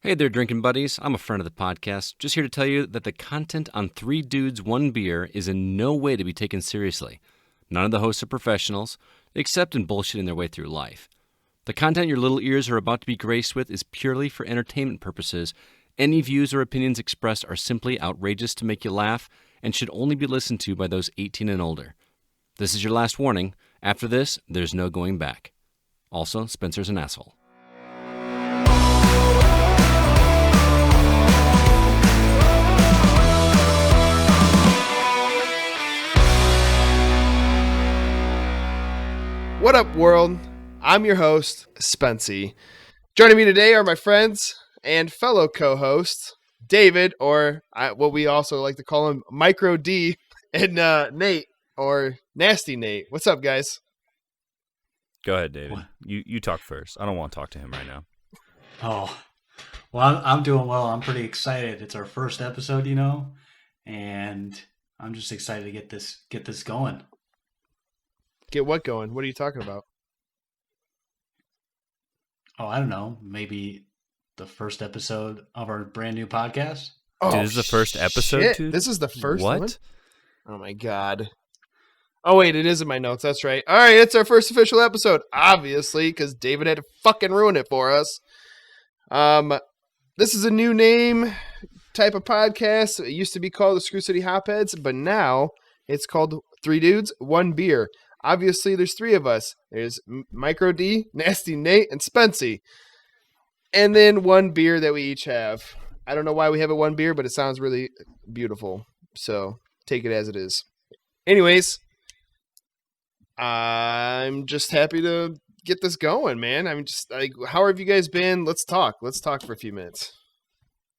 Hey there, drinking buddies. I'm a friend of the podcast. Just here to tell you that the content on Three Dudes, One Beer is in no way to be taken seriously. None of the hosts are professionals, except in bullshitting their way through life. The content your little ears are about to be graced with is purely for entertainment purposes. Any views or opinions expressed are simply outrageous to make you laugh and should only be listened to by those 18 and older. This is your last warning. After this, there's no going back. Also, Spencer's an asshole. What up, world? I'm your host, Spenceyyy. Joining me today are my friends and fellow co-hosts, David, or what we also like to call him, Micro D, and Nate, or Nasty Nate. What's up, guys? Go ahead, David. You talk first. I don't want to talk to him right now. Oh, well, I'm doing well. I'm pretty excited. It's our first episode, and I'm just excited to get this going. Get what going? What are you talking about? Oh, I don't know. Maybe the first episode of our brand new podcast. Oh, dude, this is the first episode, shit. dude? This is the first What? one? Oh, my God. Oh, wait, it is in my notes. That's right. All right, it's our first official episode, obviously, because David had to fucking ruin it for us. This is a new name type of podcast. It used to be called the Screw City Hopheads, but now it's called Three Dudes, One Beer. Obviously, there's three of us. There's Micro D, Nasty Nate, and Spenceyyy. And then one beer that we each have. I don't know why we have one beer, but it sounds really beautiful. So take it as it is. Anyways, I'm just happy to get this going, man. I'm just like, how have you guys been? Let's talk. Let's talk for a few minutes.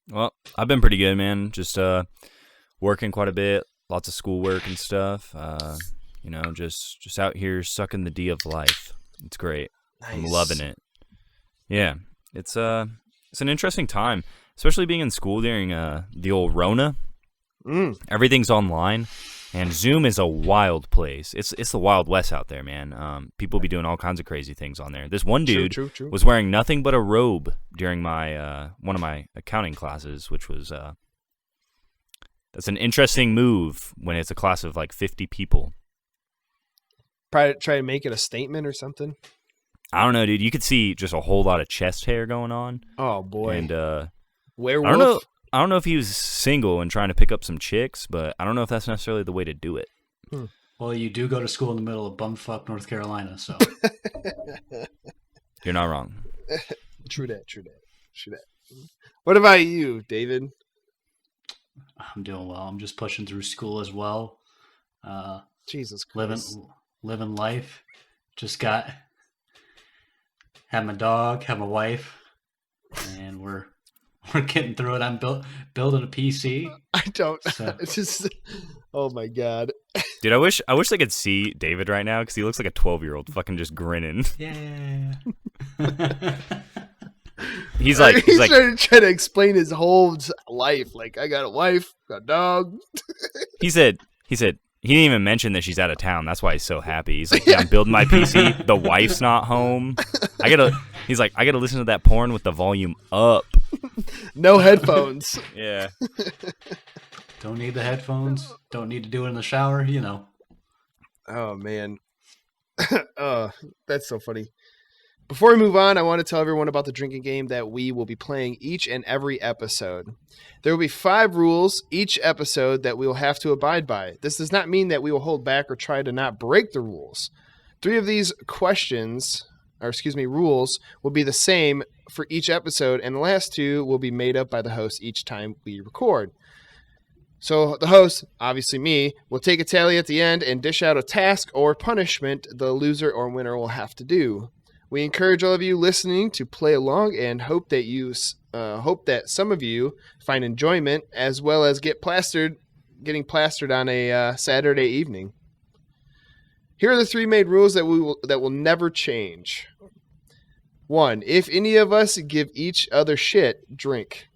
Well, I've been pretty good, man. Just working quite a bit, lots of schoolwork and stuff. Just out here sucking the D of life. It's great. Nice. I'm loving it. Yeah, it's an interesting time, especially being in school during the old Rona. Everything's online, and Zoom is a wild place. It's the Wild West out there, man. People be doing all kinds of crazy things on there. This one dude True. was wearing nothing but a robe during my one of my accounting classes, which was that's an interesting move when it's a class of like 50 people. Probably try to make it a statement or something. I don't know, dude. You could see just a whole lot of chest hair going on. Oh boy. And werewolf. I don't know if he was single and trying to pick up some chicks, but I don't know if that's necessarily the way to do it. Well, you do go to school in the middle of bumfuck North Carolina, so You're not wrong. True that. What about you, David? I'm doing well. I'm just pushing through school as well. Jesus Christ. Living life. Just have my dog, have my wife, and we're getting through it. I'm building a PC. I don't. So. It's just. Oh my God. Dude, I wish they could see David right now because he looks like a 12-year-old fucking just grinning. Yeah. He's trying to explain his whole life. Like, I got a wife, got a dog. He said. He didn't even mention that she's out of town. That's why he's so happy. He's like, yeah, I'm building my PC. The wife's not home. He's like, I gotta listen to that porn with the volume up. No headphones. Yeah. Don't need the headphones. Don't need to do it in the shower, Oh, man. Oh, that's so funny. Before we move on, I want to tell everyone about the drinking game that we will be playing each and every episode. There will be 5 rules each episode that we will have to abide by. This does not mean that we will hold back or try to not break the rules. 3 of these rules will be the same for each episode, and the last 2 will be made up by the host each time we record. So the host, obviously me, will take a tally at the end and dish out a task or punishment the loser or winner will have to do. We encourage all of you listening to play along and hope that some of you find enjoyment as well as getting plastered on a Saturday evening. Here are the 3 main rules that will never change. 1. If any of us give each other shit, drink.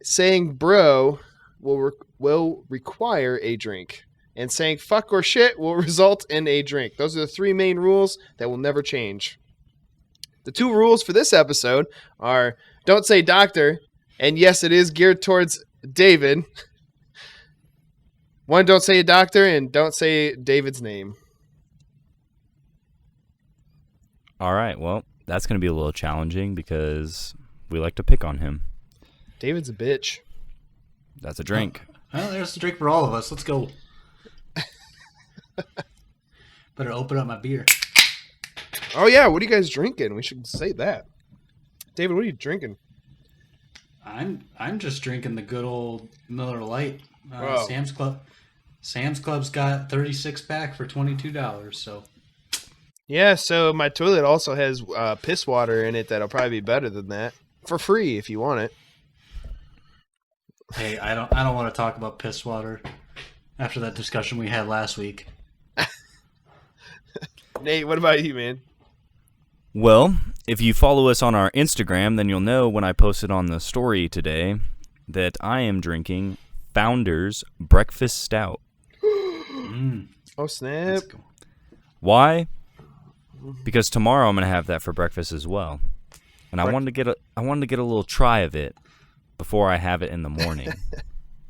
Saying bro will require a drink. And saying fuck or shit will result in a drink. Those are the 3 main rules that will never change. The 2 rules for this episode are Don't say doctor. And yes, it is geared towards David. One, don't say a doctor, and don't say David's name. All right, well, that's going to be a little challenging because we like to pick on him. David's a bitch. That's a drink. Well, there's a drink for all of us. Let's go. Better open up my beer. Oh, yeah, what are you guys drinking? We should say that. David, what are you drinking? I'm just drinking the good old Miller Lite. Wow. Sam's Club. Sam's Club's got 36 pack for $22. So Yeah, so my toilet also has piss water in it that'll probably be better than that. For free if you want it. hey, I don't want to talk about piss water after that discussion we had last week. Nate, what about you, man? Well, if you follow us on our Instagram, then you'll know when I posted on the story today that I am drinking Founder's Breakfast Stout. Oh, snap. Let's go. Why? Because tomorrow I'm going to have that for breakfast as well. And I wanted to get a little try of it before I have it in the morning.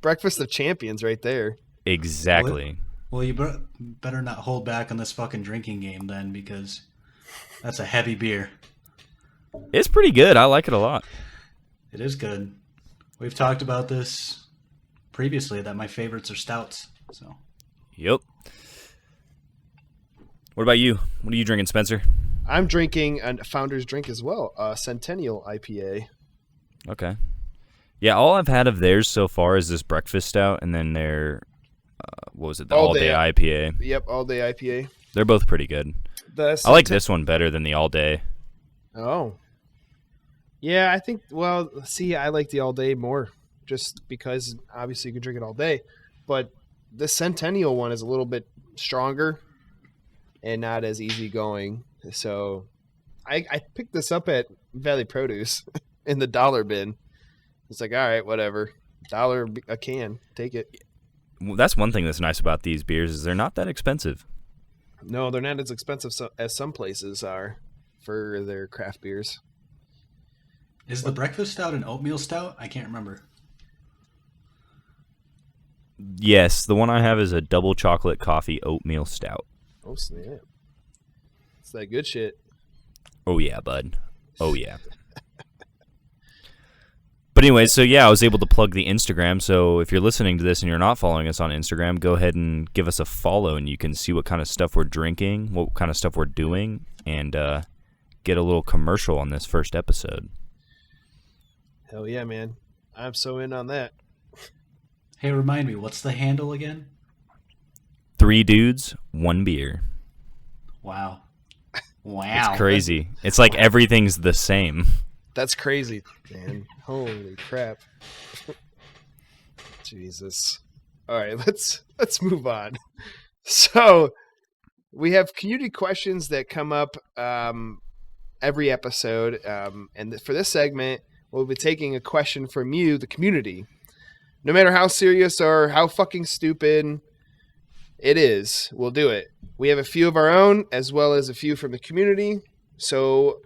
Breakfast of champions right there. Exactly. Well, you better not hold back on this fucking drinking game then, because that's a heavy beer. It's pretty good. I like it a lot. It is good. We've talked about this previously, that my favorites are stouts. So Yep. What about you? What are you drinking, Spencer? I'm drinking a Founder's drink as well, a Centennial IPA. Okay. Yeah, all I've had of theirs so far is this breakfast stout and then their, what was it, the all-day IPA. Yep, all-day IPA. They're both pretty good. I like this one better than the all-day. Oh. Yeah, I think, well, see, I like the all-day more just because obviously you can drink it all day. But the Centennial one is a little bit stronger and not as easygoing. So I picked this up at Valley Produce in the dollar bin. It's like, all right, whatever. $1 a can. Take it. Well, that's one thing that's nice about these beers is they're not that expensive. No, they're not as expensive as some places are for their craft beers. is the breakfast stout an oatmeal stout? I can't remember. Yes, the one I have is a double chocolate coffee oatmeal stout. Oh, snap. It's that good shit. Oh, yeah, bud. Oh, yeah. But anyway, so yeah, I was able to plug the Instagram. So if you're listening to this and you're not following us on Instagram, go ahead and give us a follow, and you can see what kind of stuff we're drinking, what kind of stuff we're doing, and get a little commercial on this first episode. Hell yeah, man. I'm so in on that. Hey, remind me, what's the handle again? 3 dudes, 1 beer. Wow. It's crazy. It's like everything's the same. That's crazy, man. Holy crap. Jesus. All right, let's move on. So, we have community questions that come up every episode. And for this segment, we'll be taking a question from you, the community. No matter how serious or how fucking stupid it is, we'll do it. We have a few of our own as well as a few from the community. So,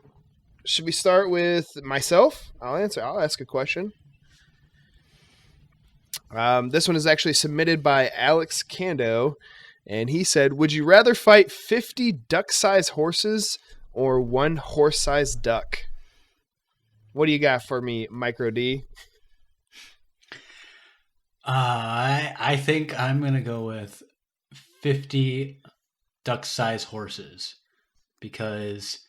should we start with myself? I'll ask a question. This one is actually submitted by Alex Kando, and he said, would you rather fight 50 duck-sized horses or 1 horse-sized duck? What do you got for me, Micro D? I think I'm going to go with 50 duck-sized horses, because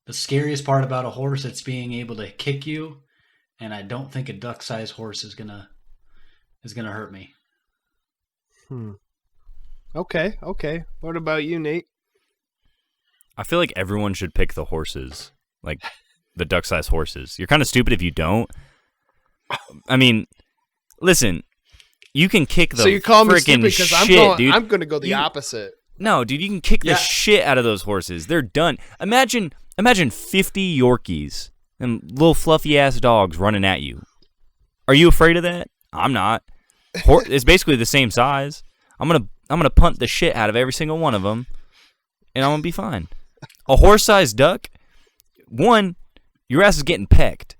the scariest part about a horse, it's being able to kick you, and I don't think a duck-sized horse is gonna hurt me. Okay. What about you, Nate? I feel like everyone should pick the horses, like the duck-sized horses. You're kind of stupid if you don't. I mean, listen, you can kick the so you call me stupid freaking because dude. I'm going to go the opposite. No, dude, you can kick the shit out of those horses. They're done. Imagine 50 Yorkies and little fluffy ass dogs running at you. Are you afraid of that? I'm not. It's basically the same size. I'm gonna punt the shit out of every single one of them, and I'm gonna be fine. A horse-sized duck, one, your ass is getting pecked.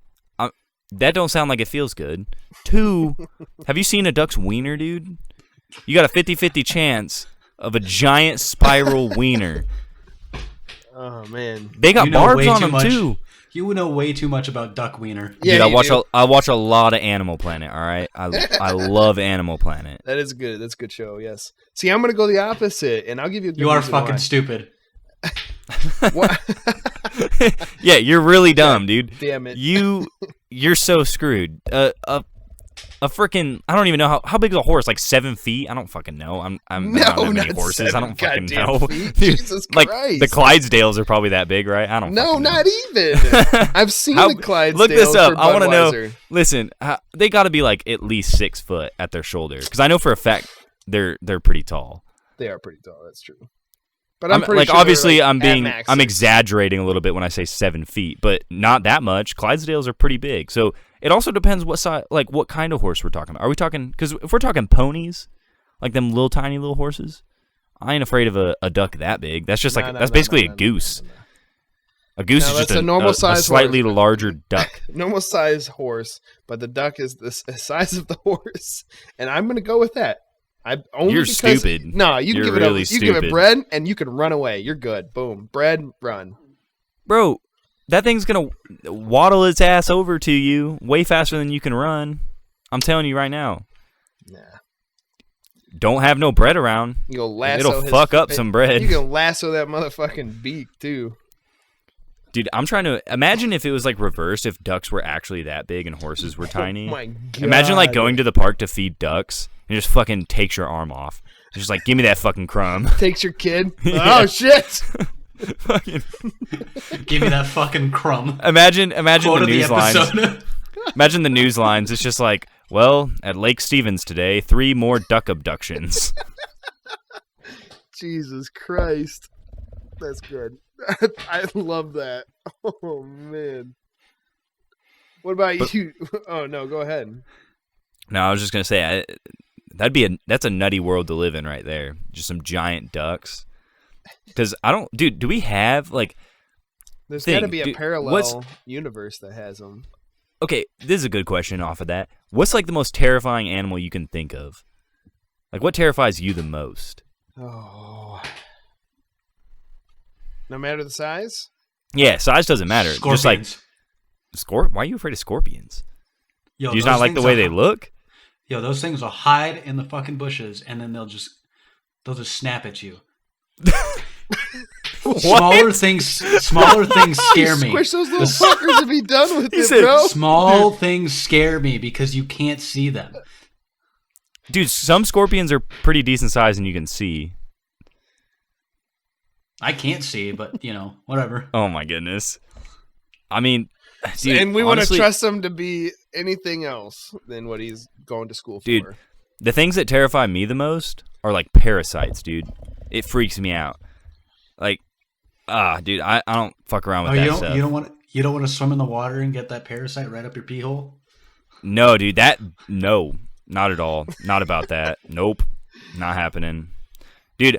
that don't sound like it feels good. 2, have you seen a duck's wiener, dude? You got a 50-50 chance of a giant spiral wiener. Oh man, They got barbs on them much. too. You know way too much about duck wiener. Yeah, Dude, I watch a lot of Animal Planet. All right, I love Animal Planet. that is good. That's a good show. Yes. See, I'm gonna go the opposite, and I'll give you. A good You are reason fucking why. stupid. What? Yeah, you're really dumb, dude. Damn it. You're so screwed. A freaking, I don't even know how big is a horse? Like 7 feet? I don't fucking know. I'm No, not that many not horses. 7 I don't fucking goddamn know. feet. Dude, Jesus like Christ. the Clydesdales are probably that big, right? I don't. No, fucking know. not even. I've seen How- the Clydesdales. Look this up. For I want to know. Budweiser. Listen, they got to be like at least 6 foot at their shoulder, because I know for a fact they're pretty tall. They are pretty tall. That's true. But I'm pretty like sure obviously they're, like, I'm exaggerating a little bit when I say 7 feet, but not that much. Clydesdales are pretty big, so it also depends what size, like what kind of horse we're talking about. Are we talking? Because if we're talking ponies, like them little tiny little horses, I ain't afraid of a duck that big. That's just that's basically a goose. A goose is just a normal a size slightly horse. larger duck. Normal size horse, but the duck is the size of the horse, and I'm gonna go with that. You're stupid. No, you can You're give it really you give it stupid. bread, and you can run away. You're good. Boom, bread, run. Bro, that thing's gonna waddle its ass over to you way faster than you can run. I'm telling you right now. Nah, Don't have no bread around. you go lasso. It'll fuck up some bread. You can lasso that motherfucking beak too. Dude, I'm trying to imagine if it was like reversed, if ducks were actually that big and horses were tiny. Oh my god! Imagine like going to the park to feed ducks and it just fucking takes your arm off. It's just like, give me that fucking crumb. Takes your kid. Yeah. Oh shit! Fucking- Give me that fucking crumb. imagine Quote the of news lines. episode. Imagine the news lines. It's just like, well, at Lake Stevens today, 3 more duck abductions. Jesus Christ, that's good. I love that. Oh man. What about you? Oh no, go ahead. No, I was just gonna say that's a nutty world to live in right there. Just some giant ducks. Because dude. Do we have like? There's got to be a dude, parallel universe that has them. Okay, this is a good question. Off of that, what's like the most terrifying animal you can think of? Like, what terrifies you the most? Oh. No matter the size. Yeah, size doesn't matter. Scorpions. Just like why are you afraid of scorpions? Yo, Do you those not like the things way are- they look? Yo, those things will hide in the fucking bushes, and then they'll just snap at you. Smaller things scare me. Squish those little fuckers and be done with it, said bro. Small things scare me because you can't see them. Dude, some scorpions are pretty decent size and you can see. I can't see, but whatever. Oh my goodness. I mean, dude, And we want to honestly, trust him to be anything else than what he's going to school Dude, for. the things that terrify me the most are like parasites, dude. It freaks me out. Like, dude, I don't fuck around with that stuff. You don't want to swim in the water and get that parasite right up your pee hole? No, dude, no, not at all. Not about that. Nope, not happening. Dude,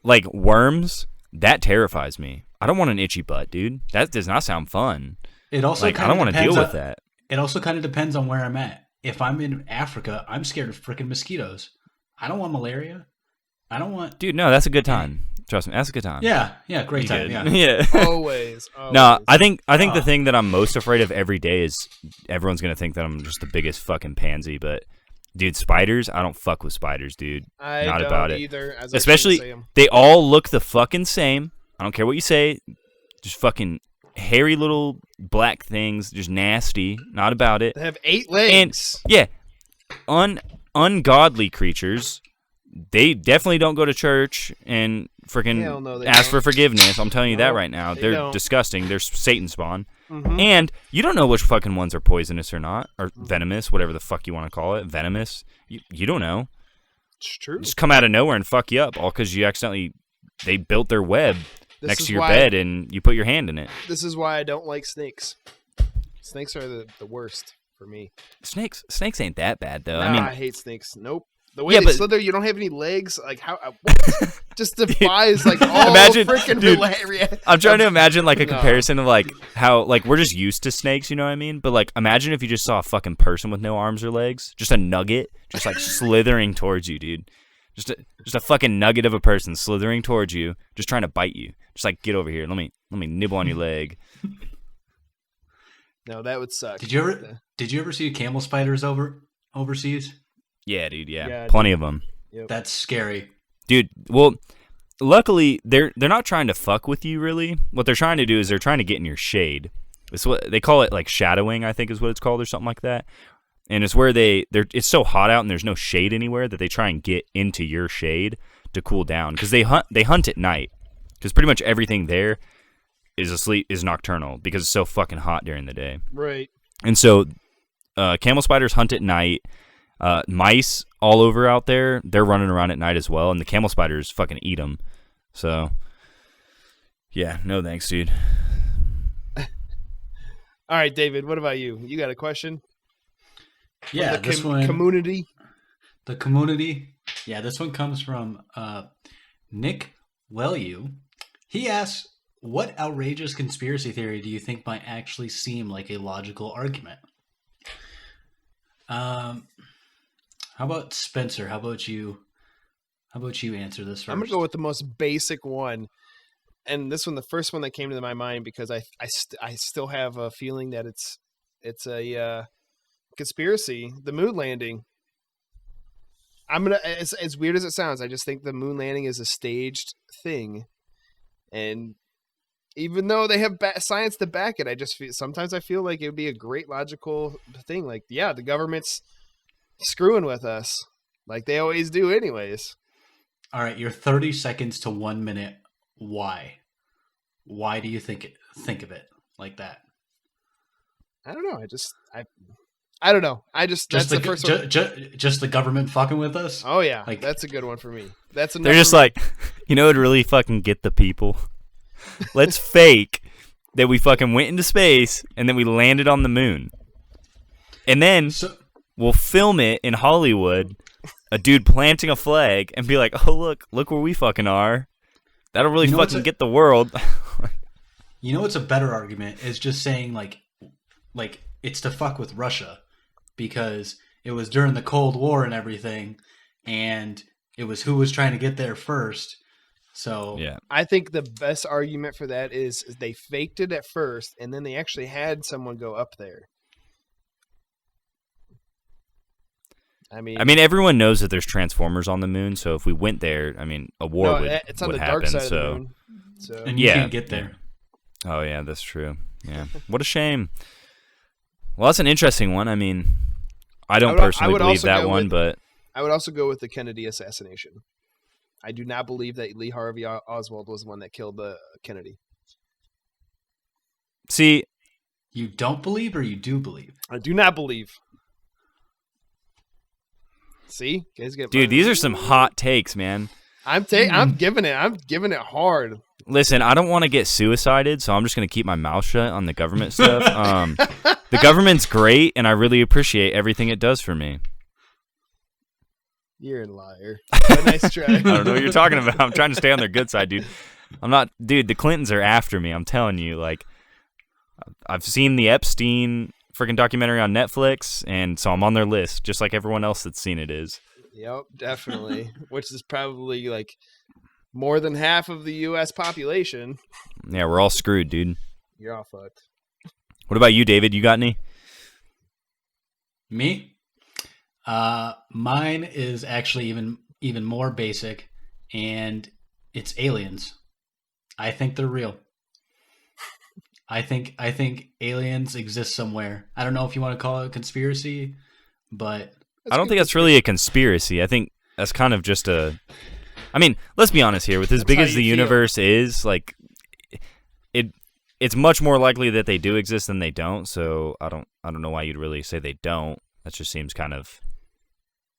like worms, that terrifies me. I don't want an itchy butt, dude. That does not sound fun. It also Like, I don't want to deal with that. It also kind of depends on where I'm at. If I'm in Africa, I'm scared of freaking mosquitoes. I don't want malaria. I don't want. Dude, no, that's a good time. Trust me, that's a good time. Yeah, great You time. good. Yeah. Yeah. Always. No, I think the thing that I'm most afraid of every day is everyone's gonna think that I'm just the biggest fucking pansy, but dude, spiders, I don't fuck with spiders, dude. I Not don't about it. either. As I Especially say 'em. they all look the fucking same. I don't care what you say. Just fucking hairy little black things, just nasty. Not about it. They have 8 legs. Yeah, ungodly creatures. They definitely don't go to church and Hell freaking no, they ask don't. for forgiveness. I'm telling you that No, right now. they They're don't. disgusting. They're Satan spawn. Mhm. And you don't know which fucking ones are poisonous or not, or venomous, whatever the fuck you want to call it. Venomous. You don't know. It's true. Just come out of nowhere and fuck you up, all because they built their web This next is to your why- bed and you put your hand in it. This is why I don't like snakes. Snakes are the worst for me. Snakes ain't that bad though. Nah, I mean, I hate snakes. Nope. The way Yeah, they but- slither, you don't have any legs. Like how? What? Just defies like all Imagine- freaking dude, reaction. I'm trying to imagine like a No. comparison of like how like we're just used to snakes, you know what I mean? But like imagine if you just saw a fucking person with no arms or legs, just a nugget, just like slithering towards you, dude. Just a fucking nugget of a person slithering towards you, just trying to bite you. Just like get over here, let me nibble on your leg. No, that would suck. Did you ever see camel spiders overseas? Yeah, dude. Yeah, Yeah, plenty of them, That's scary. dude. Well, luckily they're not trying to fuck with you really. What they're trying to do is they're trying to get in your shade. It's what they call it, like shadowing, I think is what it's called, or something like that. And it's where it's so hot out and there's no shade anywhere that they try and get into your shade to cool down, because they hunt at night, because pretty much everything there is nocturnal because it's so fucking hot during the day. Right. And so camel spiders hunt at night. Mice all over out there, they're running around at night as well, and the camel spiders fucking eat them. So, yeah, no thanks, dude. All right, David. What about you? You got a question? Yeah, From the this one. community. The community. Yeah, this one comes from Nick Wellew. He asks, "What outrageous conspiracy theory do you think might actually seem like a logical argument?" How about Spencer? How about you answer this first? I'm gonna go with the most basic one, and this one, the first one that came to my mind, because I still have a feeling that it's a conspiracy. The moon landing. As weird as it sounds, I just think the moon landing is a staged thing, and even though they have science to back it, sometimes I feel like it would be a great logical thing. Like, yeah, the government's screwing with us, like they always do, anyways. All right, you're 30 seconds to 1 minute. Why? Why do you think of it like that? I don't know. I don't know. That's the first one. Just the government fucking with us? Oh yeah, Like- that's a good one for me. That's They're just like, you know, it'd really fucking get the people. Let's fake that we fucking went into space and then we landed on the moon, and then we'll film it in Hollywood, a dude planting a flag, and be like, oh look where we fucking are. That'll really fucking get the world. You know what's a better argument is just saying like it's to fuck with Russia, because it was during the Cold War and everything, and it was who was trying to get there first. So Yeah. I think the best argument for that is they faked it at first, and then they actually had someone go up there. I mean, Everyone knows that there's Transformers on the moon, so if we went there, I mean, a war it's on would the happen. dark side so, of the moon. So and you Yeah. can't get there. oh yeah, that's true. Yeah, what a shame. Well, that's an interesting one. I mean, I don't personally believe also that go one, with- but I would also go with the Kennedy assassination. I do not believe that Lee Harvey Oswald was the one that killed Kennedy. see, You don't believe, or you do believe? I do not believe. See, guys get dude, these are some hot takes, man. I'm giving it hard. Listen, I don't want to get suicided, so I'm just going to keep my mouth shut on the government stuff. The government's great, and I really appreciate everything it does for me. You're a liar. But nice try. I don't know what you're talking about. I'm trying to stay on their good side, dude. Dude, the Clintons are after me. I'm telling you, like, I've seen the Epstein freaking documentary on Netflix, and so I'm on their list, just like everyone else that's seen it is. Yep, definitely. Which is probably like more than half of the U.S. population. Yeah, we're all screwed, dude. You're all fucked. What about you, David? You got any? Me? Mine is actually even more basic, and it's aliens. I think they're real. I think aliens exist somewhere. I don't know if you want to call it a conspiracy, but I don't think that's really a conspiracy. I think that's kind of just a... I mean, let's be honest here. With as That's big how as the you feel. universe is, like, it's much more likely that they do exist than they don't. So I don't know why you'd really say they don't. That just seems kind of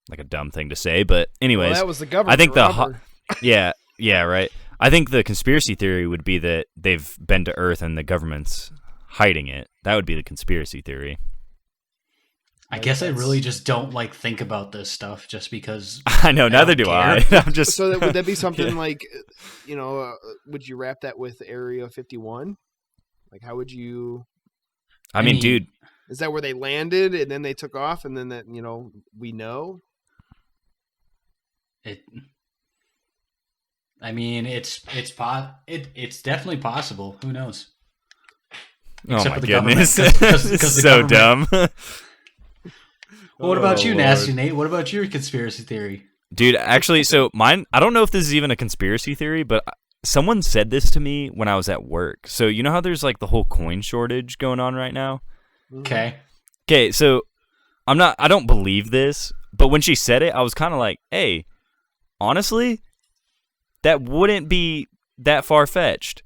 like a dumb thing to say. But anyways, Well, that was the government. I think remember? yeah, right. I think the conspiracy theory would be that they've been to Earth and the government's hiding it. That would be the conspiracy theory. I guess I really just don't like think about this stuff just because I know, neither do care. I. I'm just So would that be something like, would you wrap that with Area 51? Like, how would you? I mean, dude, Is that where they landed and then they took off and then that we know? I mean, it's definitely possible. Who knows? oh my for the goodness, government, 'cause the so dumb. Well, what about you, Lord. Nasty Nate? What about your conspiracy theory? Dude, actually, so mine, I don't know if this is even a conspiracy theory, but someone said this to me when I was at work. So you know how there's like the whole coin shortage going on right now? Okay. Okay, so I don't believe this, but when she said it, I was kind of like, hey, honestly, that wouldn't be that far-fetched.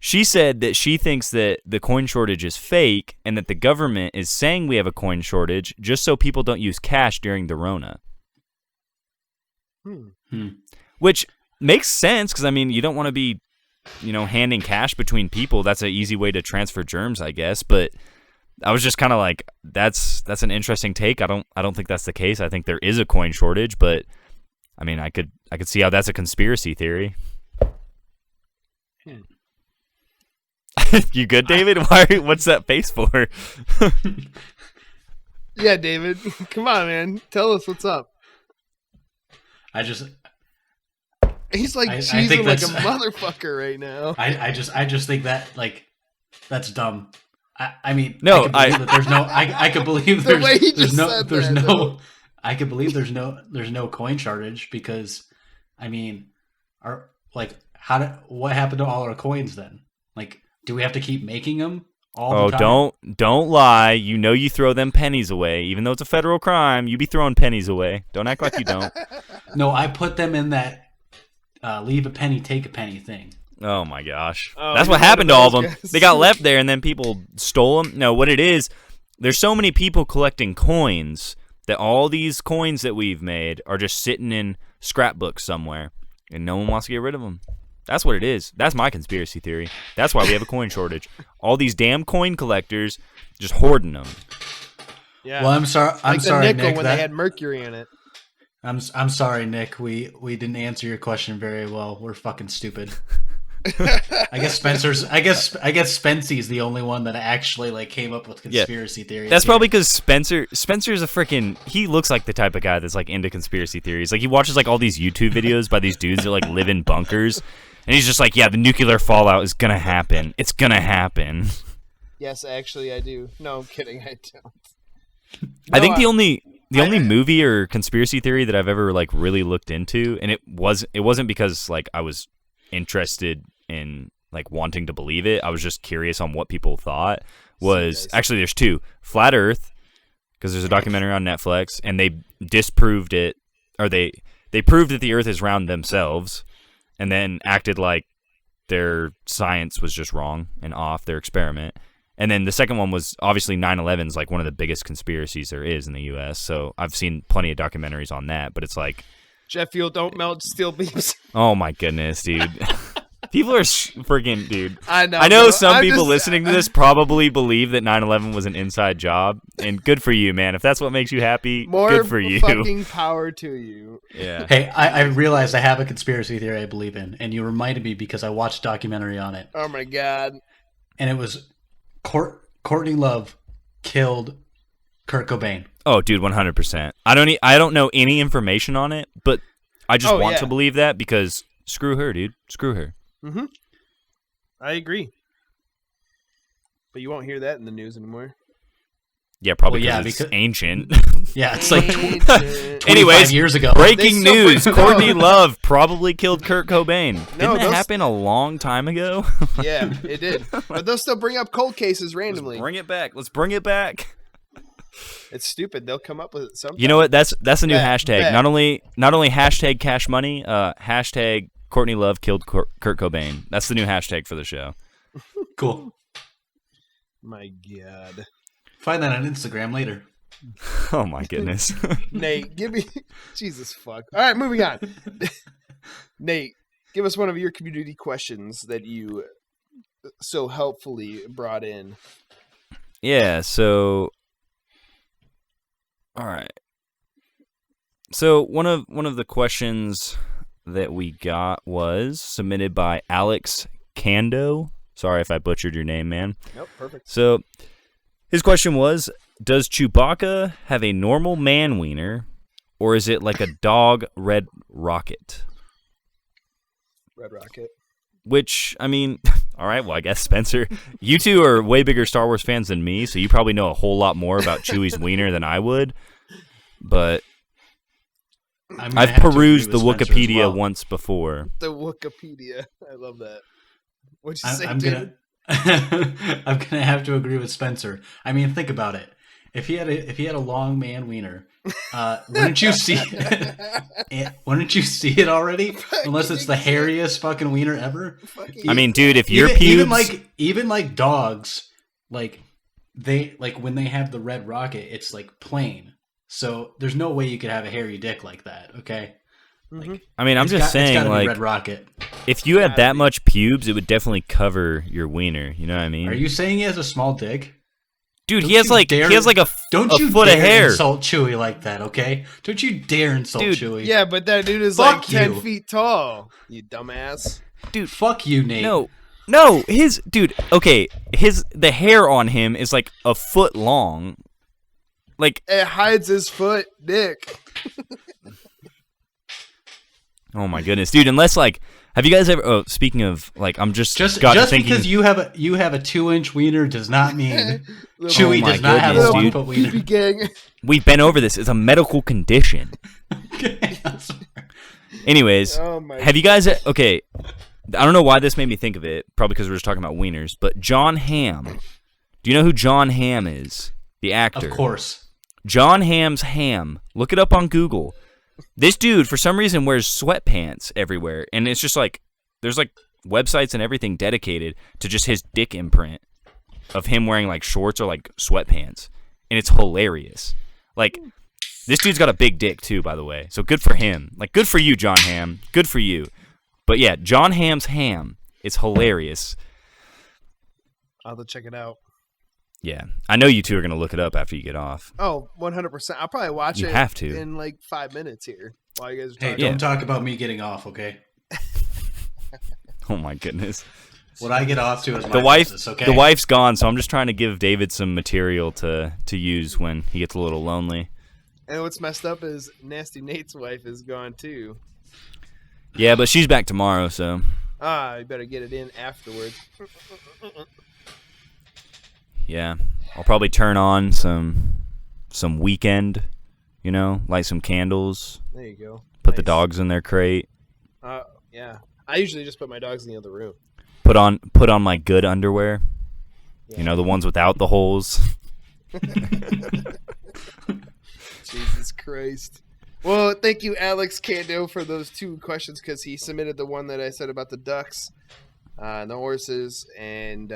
She said that she thinks that the coin shortage is fake and that the government is saying we have a coin shortage just so people don't use cash during the Rona. Which makes sense because, I mean, you don't want to be, handing cash between people. That's an easy way to transfer germs, I guess. But I was just kind of like, that's an interesting take. I don't think that's the case. I think there is a coin shortage, but I mean, I could see how that's a conspiracy theory. You good, David? What's that face for? Yeah, David. Come on, man. Tell us what's up. He's like cheesing like a motherfucker right now. I just think that that's dumb. I mean, no, I could believe The way he just said that, I could believe there's no coin shortage because, I mean, what happened to all our coins then? Like, do we have to keep making them all the time? Don't lie. You throw them pennies away. Even though it's a federal crime, you be throwing pennies away. Don't act like you don't. No, I put them in that leave a penny, take a penny thing. Oh my gosh. Oh, that's you're what happened to one all of of those them. guys. They got left there and then people stole them. No, what it is, there's so many people collecting coins that all these coins that we've made are just sitting in scrapbooks somewhere and no one wants to get rid of them. That's what it is. That's my conspiracy theory. That's why we have a coin shortage. All these damn coin collectors just hoarding them. Yeah. Well, I'm sorry. I'm like sorry, the nickel Nick. when they had mercury in it. I'm sorry, Nick. We didn't answer your question very well. We're fucking stupid. I guess Spenceyyy is the only one that actually came up with conspiracy theories. That's here. probably because Spencer's a freaking, he looks like the type of guy that's into conspiracy theories. Like he watches all these YouTube videos by these dudes that live in bunkers, and he's just like, yeah, the nuclear fallout is gonna happen. It's gonna happen. Yes, actually, I do. No, I'm kidding. I don't. I think the only movie or conspiracy theory that I've ever really looked into, and it wasn't because I was interested in wanting to believe it. I was just curious on what people thought. Was actually, there's two: Flat Earth, because there's a documentary on Netflix, and they disproved it, or they proved that the Earth is round themselves, and then acted like their science was just wrong and off, their experiment. And then the second one was obviously 9/11 is one of the biggest conspiracies there is in the U.S. So I've seen plenty of documentaries on that, but it's jet fuel don't melt steel beams. oh my goodness, dude. People are freaking, dude. I know. I know bro. some I'm people just- listening to this probably believe that 9/11 was an inside job, and good for you, man. If that's what makes you happy, More good for you. fucking power to you. Yeah. Hey, I realized I have a conspiracy theory I believe in, and you reminded me because I watched a documentary on it, Oh my god. and it was Courtney Love killed Kurt Cobain. Oh, dude, 100%. I don't know any information on it, but I just want to believe that because screw her, dude. Screw her. Mm-hmm. I agree. But you won't hear that in the news anymore. Yeah, probably Well, yeah, because it's because- ancient. Yeah, it's Ancient. 25 Anyways, years ago. breaking They still news: bring- Courtney Love probably killed Kurt Cobain. Didn't that those- happen a long time ago? Yeah, it did. But they'll still bring up cold cases randomly. Let's bring it back. Let's bring it back. It's stupid. They'll come up with it sometime. You know what? That's a new Bet, hashtag. bet. Not only hashtag cash money. Hashtag Courtney Love killed Kurt Cobain. That's the new hashtag for the show. Cool. My god. Find that on Instagram later. Oh my goodness. Nate, give me... Jesus fuck. All right, moving on. Nate, give us one of your community questions that you so helpfully brought in. Yeah. So All right. So one of the questions that we got was submitted by Alex Kando. Sorry if I butchered your name, man. Nope, perfect. So his question was, does Chewbacca have a normal man wiener, or is it like a dog red rocket? Red Rocket. Which, I mean, all right, well, I guess, Spencer, you two are way bigger Star Wars fans than me, so you probably know a whole lot more about Chewie's wiener than I would. But I've perused the Wikipedia once before. The Wikipedia. I love that. What'd you say, I'm dude? I'm gonna have to agree with Spencer. I mean, think about it. If he had a long man wiener, wouldn't you see it? Wouldn't you see it already? Unless it's the hairiest fucking wiener ever. I mean, dude, if your pubes, even like dogs, like when they have the red rocket, it's like plain. So there's no way you could have a hairy dick like that. Okay. Like, I mean, I'm just saying, it's gotta like, be red rocket. if you had that much pubes, it would definitely cover your wiener. You know what I mean? Are you saying he has a small dick? Dude, he has like a foot of hair. Insult Chewie like that, okay? Don't you dare insult Chewie. Yeah, but that dude is Fuck like 10 you. feet tall. You dumbass. Dude, fuck you, Nate. No, the hair on him is like a foot long. Like, it hides his foot, dick. oh my goodness, dude! Unless like, have you guys ever? Oh, speaking of like, I'm just thinking, because you have a 2-inch wiener does not mean Chewie my does not have a goodness, 1-foot wiener. BB gang. we've been over this. It's a medical condition. Okay, I'm sorry. Anyways, Oh my have you guys? Okay, I don't know why this made me think of it. Probably because we were just talking about wieners. But John Hamm. Do you know who John Hamm is? The actor. Of course. John Hamm's ham. Look it up on Google. This dude, for some reason, wears sweatpants everywhere. And it's just like, there's like websites and everything dedicated to just his dick imprint of him wearing like shorts or like sweatpants. And it's hilarious. Like, this dude's got a big dick too, by the way. So good for him. Like, good for you, John Hamm. Good for you. But yeah, John Hamm's ham. It's hilarious. I'll have to check it out. Yeah. I know you two are going to look it up after you get off. Oh, 100%. I'll probably watch You it have to. in like 5 minutes here while you guys are Hey, talking. don't talk about me getting off, okay? Oh my goodness. What I get off to is my The wife, business, okay? the wife's gone, so I'm just trying to give David some material to use when he gets a little lonely. And what's messed up is Nasty Nate's wife is gone too. Yeah, but she's back tomorrow, so You better get it in afterwards. yeah, I'll probably turn on some Weekend, light some candles, There you go. put the dogs in their crate, Yeah. I usually just put my dogs in the other room. put on my good underwear, Yeah. the ones without the holes. Jesus Christ. Well, thank you, Alex Kando, for those 2 questions, because he submitted the one that I said about the ducks, and the horses, and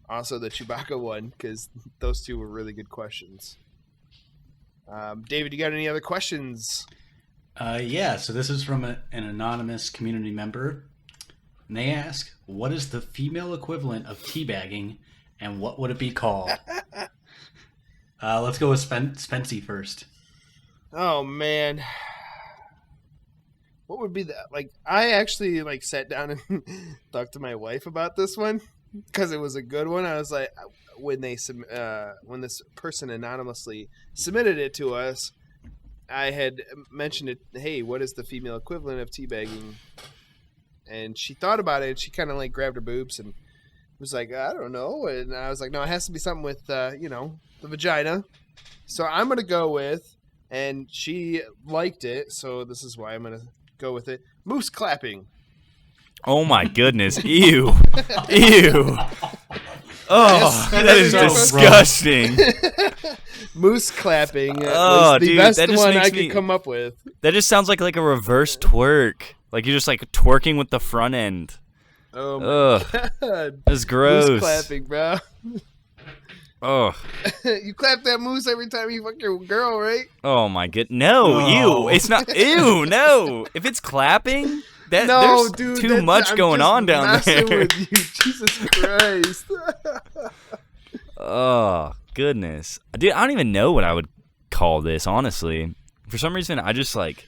also the Chewbacca one, because those 2 were really good questions. David, you got any other questions? Yeah, so this is from an anonymous community member. And they ask, what is the female equivalent of teabagging, and what would it be called? Let's go with Spenceyyy first. Oh, man. What would be that? Like, I actually, sat down and talked to my wife about this one, because it was a good one. I was like, when this person anonymously submitted it to us, I had mentioned it, hey, what is the female equivalent of teabagging? And she thought about it, and she kind of, grabbed her boobs and was like, I don't know. And I was like, no, it has to be something with, the vagina. So I'm going to go with, and she liked it, so this is why I'm going to go with it, moose clapping. Oh my goodness! Ew! Ew! Oh, that is so disgusting. Moose clapping Oh, was the dude, best that just one makes I could me- come up with. That just sounds like a reverse twerk. Like you're just twerking with the front end. Oh my Ugh, god. that's gross. Moose clapping, bro. Oh, You clap that moose every time you fuck your girl, right? oh my good. No, No. ew. It's not. Ew, no. If it's clapping, No, there's dude. too much I'm going just on down messing there. with you. Jesus Christ. Oh goodness, dude. I don't even know what I would call this, honestly. For some reason, I just like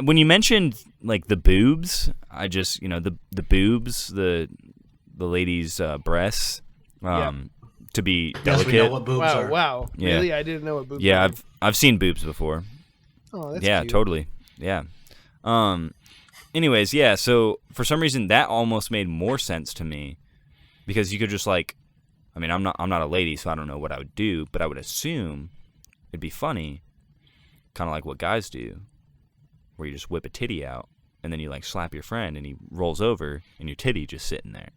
when you mentioned like the boobs, I just the boobs, the ladies' breasts, to be Yes, delicate. we know what boobs are. Wow. Yeah. Really? I didn't know what boobs Yeah, were. I've seen boobs before. Oh, that's Yeah, cute. totally. Yeah. Anyways, yeah. So for some reason, that almost made more sense to me, because you could just like, I mean, I'm not a lady, so I don't know what I would do, but I would assume it'd be funny, kind of like what guys do, where you just whip a titty out and then you like slap your friend and he rolls over and your titty just sitting there.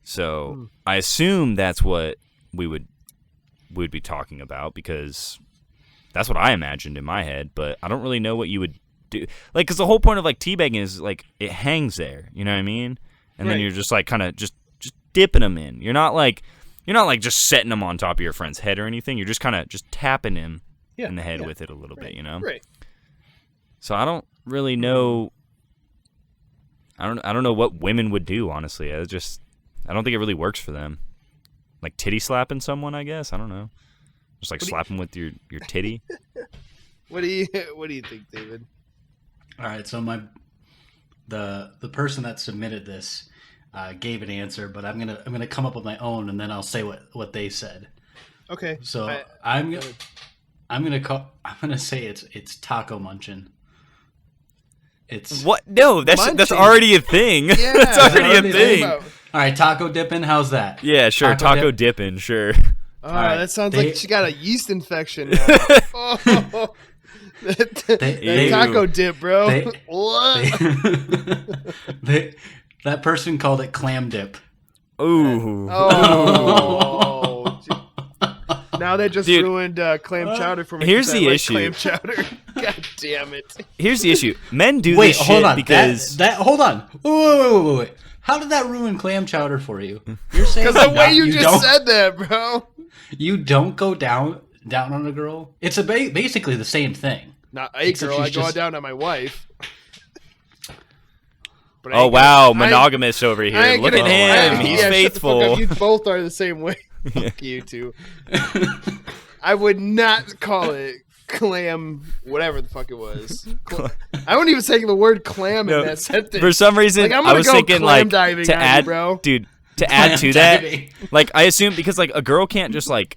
So I assume that's what we'd be talking about, because that's what I imagined in my head, but I don't really know what you would do. Like, because the whole point of like teabagging is like it hangs there, you know what I mean? And then Right. you're just like kind of just dipping them in. You're not like just setting them on top of your friend's head or anything. You're just kind of just tapping him in the head with it a little bit, you know? Right. So I don't really know. I don't know what women would do, honestly. I don't think it really works for them. Like titty slapping someone, I guess. I don't know. Just like slap them with your titty. What do you think, David? All right, so the person that submitted this gave an answer, but I'm gonna come up with my own, and then I'll say what they said. Okay. So I'm gonna say it's taco munching. It's What? No, that's Munching. already a thing. Yeah, that's already a already thing. About- all right. Taco dipping, how's that? Yeah, sure. Taco dip. dipping, sure. Oh, right, that sounds they- like she got a yeast infection now. Oh, that taco dip, bro. they- What? That person called it clam dip. Ooh. Oh. Now they just Dude. ruined clam chowder for me. Here's 'cause I the like issue. Clam chowder. God damn it. Here's the issue. Men do Wait, this hold shit on. because Hold on. Wait. How did that ruin clam chowder for you? You're saying Because the way not- you just don't- said that, bro. you don't go down on a girl. It's basically the same thing. Not a Except girl. I she's go just- down on my wife. But I oh ain't wow, gonna- I ain't- monogamous over I here. ain't Look gonna- at him. I- He's yeah, shut the fuck up. faithful. You both are the same way. Fuck you two. I would not call it clam, whatever the fuck it was. I wouldn't even say the word clam No, in that sentence. For some reason, Like, I'm I gonna was go thinking clam like diving to on you, add, bro. dude. To add to that, diving. like I assume because like a girl can't just like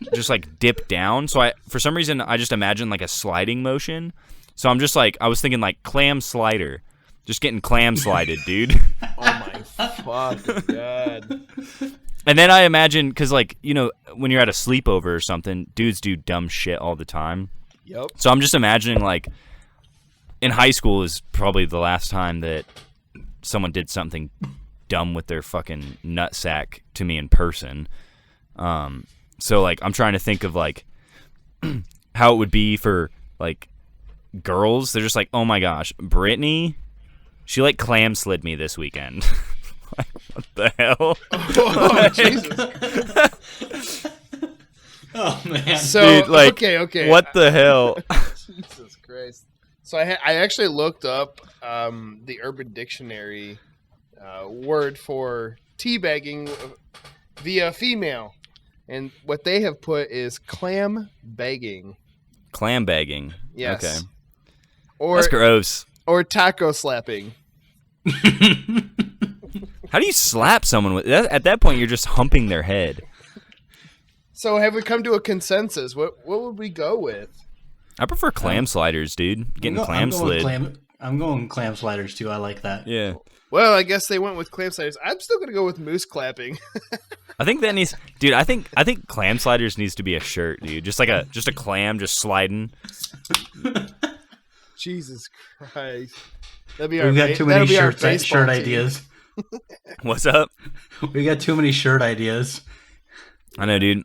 dip down. So for some reason I just imagine like a sliding motion. So I'm just like I was thinking like clam slider, just getting clam slided, dude. Oh my fucking god. And then I imagine because like when you're at a sleepover or something, dudes do dumb shit all the time. Yep. So I'm just imagining like in high school is probably the last time that someone did something dumb with their fucking nutsack to me in person. So like I'm trying to think of like how it would be for like girls. They're just like, oh my gosh, Brittany, she like clam slid me this weekend. Like, what the hell? Oh, Jesus. Oh man. So Dude, like, okay. What the hell? Jesus Christ. So I actually looked up the Urban Dictionary word for teabagging via female, and what they have put is clam bagging. Clam bagging. Yes. Okay. Or That's gross. or taco slapping. How do you slap someone with that? At that point, you're just humping their head. So have we come to a consensus? What would we go with? I prefer clam sliders, dude. Getting clam I'm going slid. I'm going clam sliders too. I like that. Yeah. Well, I guess they went with clam sliders. I'm still gonna go with moose clapping. I think that needs, dude. I think clam sliders needs to be a shirt, dude. Just a clam just sliding. Jesus Christ. That'd be our We've got ba- too many that'd be our shirt baseball team. ideas. What's up? We got too many shirt ideas. I know, dude.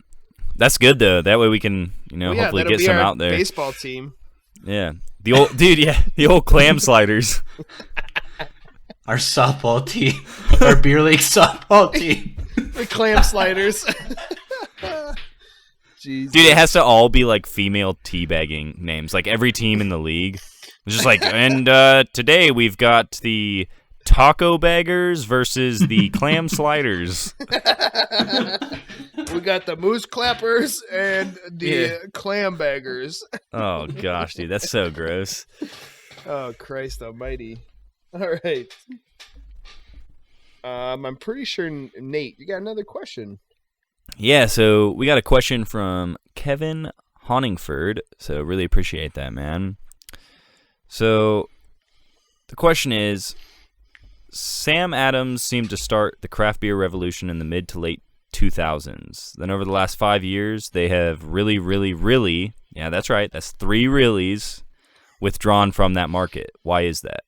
That's good though. That way we can, Well, hopefully that'll get be some our out there. Baseball team. Yeah. The old dude, yeah, the old clam sliders. Our softball team. Our beer league softball team. The clam sliders. Jeez. Dude, it has to all be like female teabagging names. Like every team in the league. It's just like, and today we've got the taco baggers versus the clam sliders. We got the moose clappers and the clam baggers. Oh gosh, dude, that's so gross. Oh, Christ almighty. All right. I'm pretty sure, Nate, you got another question. Yeah, so we got a question from Kevin Honingford, so really appreciate that, man. So the question is, Sam Adams seemed to start the craft beer revolution in the mid to late 2000s. Then over the last 5 years, they have really, yeah, that's right, that's 3 reallys, withdrawn from that market. Why is that?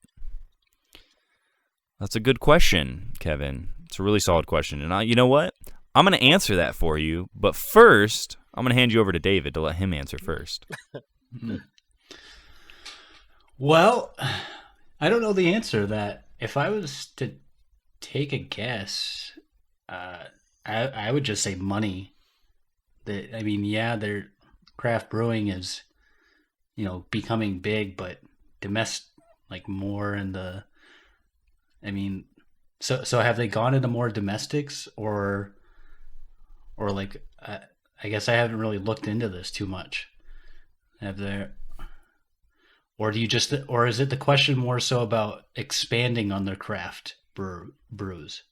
That's a good question, Kevin. It's a really solid question. And you know what? I'm going to answer that for you. But first, I'm going to hand you over to David to let him answer first. Well, I don't know the answer to that. If I was to take a guess, I would just say money. Their craft brewing is, becoming big, but more in the. So have they gone into more domestics or I guess I haven't really looked into this too much. Have there, or is it the question more so about expanding on their craft brews?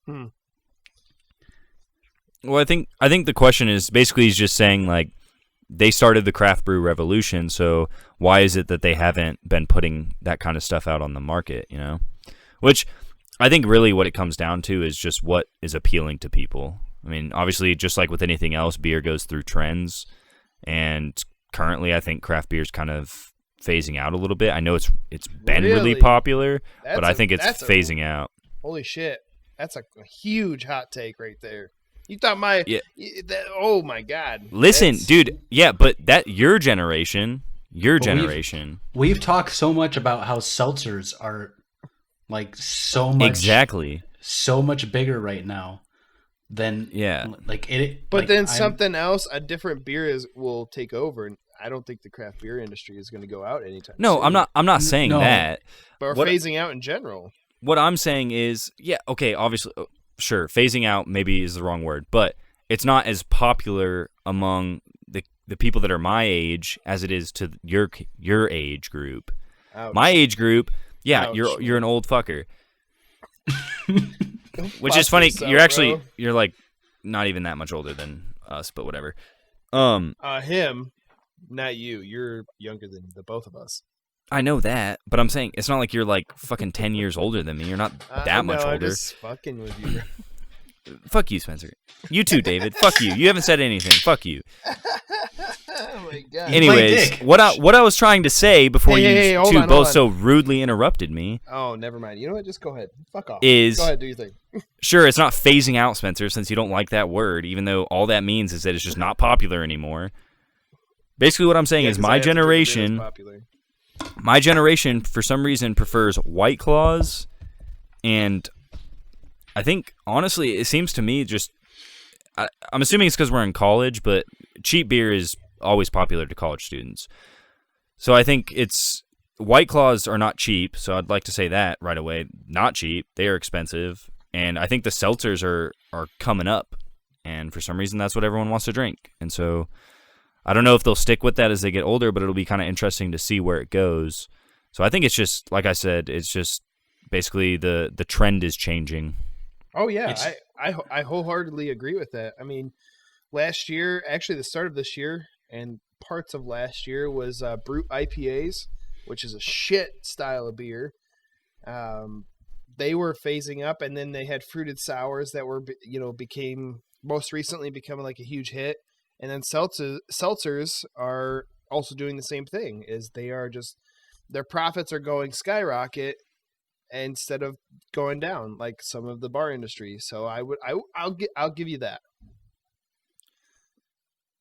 Well, I think the question is basically he's just saying like they started the craft brew revolution, so why is it that they haven't been putting that kind of stuff out on the market, Which I think really what it comes down to is just what is appealing to people. I mean, obviously, just like with anything else, beer goes through trends, and currently I think craft beer is kind of phasing out a little bit. I know it's been really popular, but I think it's phasing out. Holy shit. That's a huge hot take right there. You thought oh my God. Listen, dude, yeah, but your generation. We've talked so much about how seltzers are like so much so much bigger right now than something else, a different beer will take over, and I don't think the craft beer industry is going to go out anytime soon. I'm not saying that. But we're phasing out in general. What I'm saying is, obviously, sure, phasing out maybe is the wrong word, but it's not as popular among the people that are my age as it is to your age group. Ouch. My age group, ouch. You're an old fucker. Which is funny. You're like not even that much older than us, but whatever. Him, not you. You're younger than the both of us. I know that, but I'm saying it's not like you're like fucking 10 years older than me. You're not that much older. I'm just fucking with you. Fuck you, Spencer. You too, David. Fuck you. You haven't said anything. Fuck you. Oh my God. Anyways, what I was trying to say before you two both so rudely interrupted me. Oh, never mind. You know what? Just go ahead. Fuck off. Go ahead, do your thing. Sure, it's not phasing out, Spencer, since you don't like that word, even though all that means is that it's just not popular anymore. Basically, what I'm saying is my generation, for some reason, prefers White Claws, and I think, honestly, it seems to me I'm assuming it's because we're in college, but cheap beer is always popular to college students. So I think White Claws are not cheap, so I'd like to say that right away. Not cheap. They are expensive. And I think the seltzers are coming up, and for some reason that's what everyone wants to drink. And so I don't know if they'll stick with that as they get older, but it'll be kind of interesting to see where it goes. So I think it's just, like I said, it's just basically the trend is changing. Oh, yeah. I wholeheartedly agree with that. I mean, last year, actually the start of this year and parts of last year was Brute IPAs, which is a shit style of beer. They were phasing up, and then they had fruited sours that were, most recently becoming like a huge hit. And then seltzers are also doing the same thing, is they are just, their profits are going skyrocket instead of going down like some of the bar industry. So I'll give you that.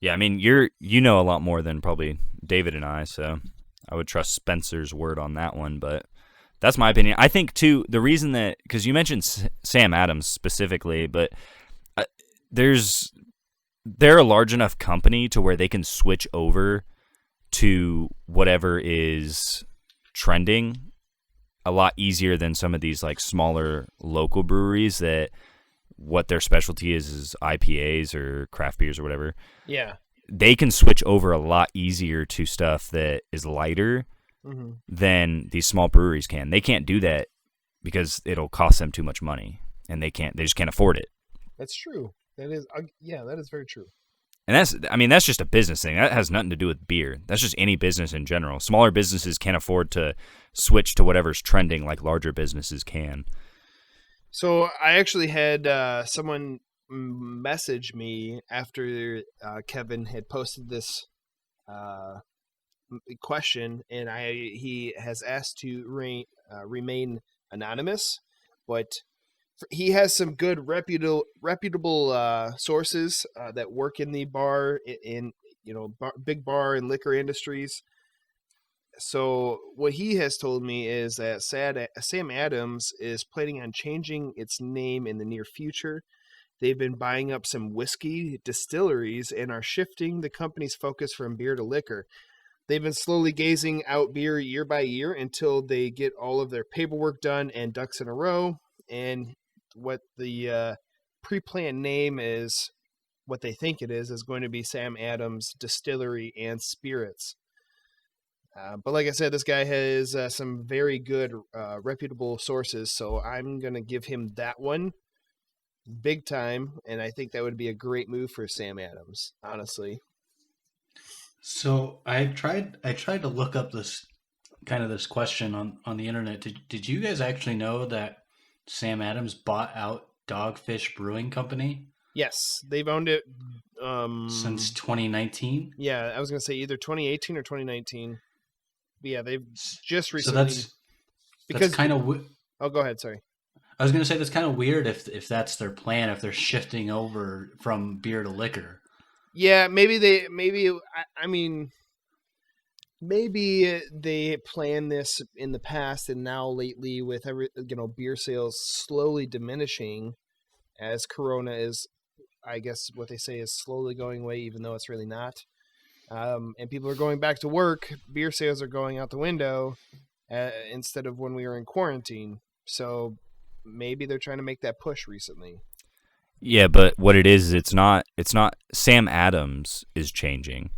Yeah, I mean, you know a lot more than probably David and I, so I would trust Spencer's word on that one, but that's my opinion. I think, too, the reason that, because you mentioned Sam Adams specifically, but they're a large enough company to where they can switch over to whatever is trending a lot easier than some of these like smaller local breweries that what their specialty is IPAs or craft beers or whatever. Yeah. They can switch over a lot easier to stuff that is lighter than these small breweries can. They can't do that because it'll cost them too much money, and they just can't afford it. That's true. That is that is very true. And that's just a business thing. That has nothing to do with beer. That's just any business in general. Smaller businesses can't afford to switch to whatever's trending like larger businesses can. So I actually had someone message me after Kevin had posted this question, and he has asked to remain anonymous, but he has some good reputable sources that work in the bar big bar and liquor industries. So what he has told me is that Sam Adams is planning on changing its name in the near future. They've been buying up some whiskey distilleries and are shifting the company's focus from beer to liquor. They've been slowly gazing out beer year by year until they get all of their paperwork done and ducks in a row. And what the pre-planned name is, what they think it is going to be Sam Adams Distillery and Spirits. But like I said, this guy has some very good reputable sources, so I'm going to give him that one big time, and I think that would be a great move for Sam Adams, honestly. So I tried to look up this question on the internet. Did you guys actually know that Sam Adams bought out Dogfish Brewing Company? Yes, they've owned it since 2019. Yeah, I was going to say either 2018 or 2019. But yeah, they've just recently. So that's kind of. Oh, go ahead. Sorry. I was going to say that's kind of weird if that's their plan, if they're shifting over from beer to liquor. Yeah, maybe they planned this in the past, and now lately with beer sales slowly diminishing as Corona is, I guess what they say is slowly going away, even though it's really not. And people are going back to work. Beer sales are going out the window instead of when we were in quarantine. So maybe they're trying to make that push recently. Yeah, but what it is, it's not Sam Adams is changing.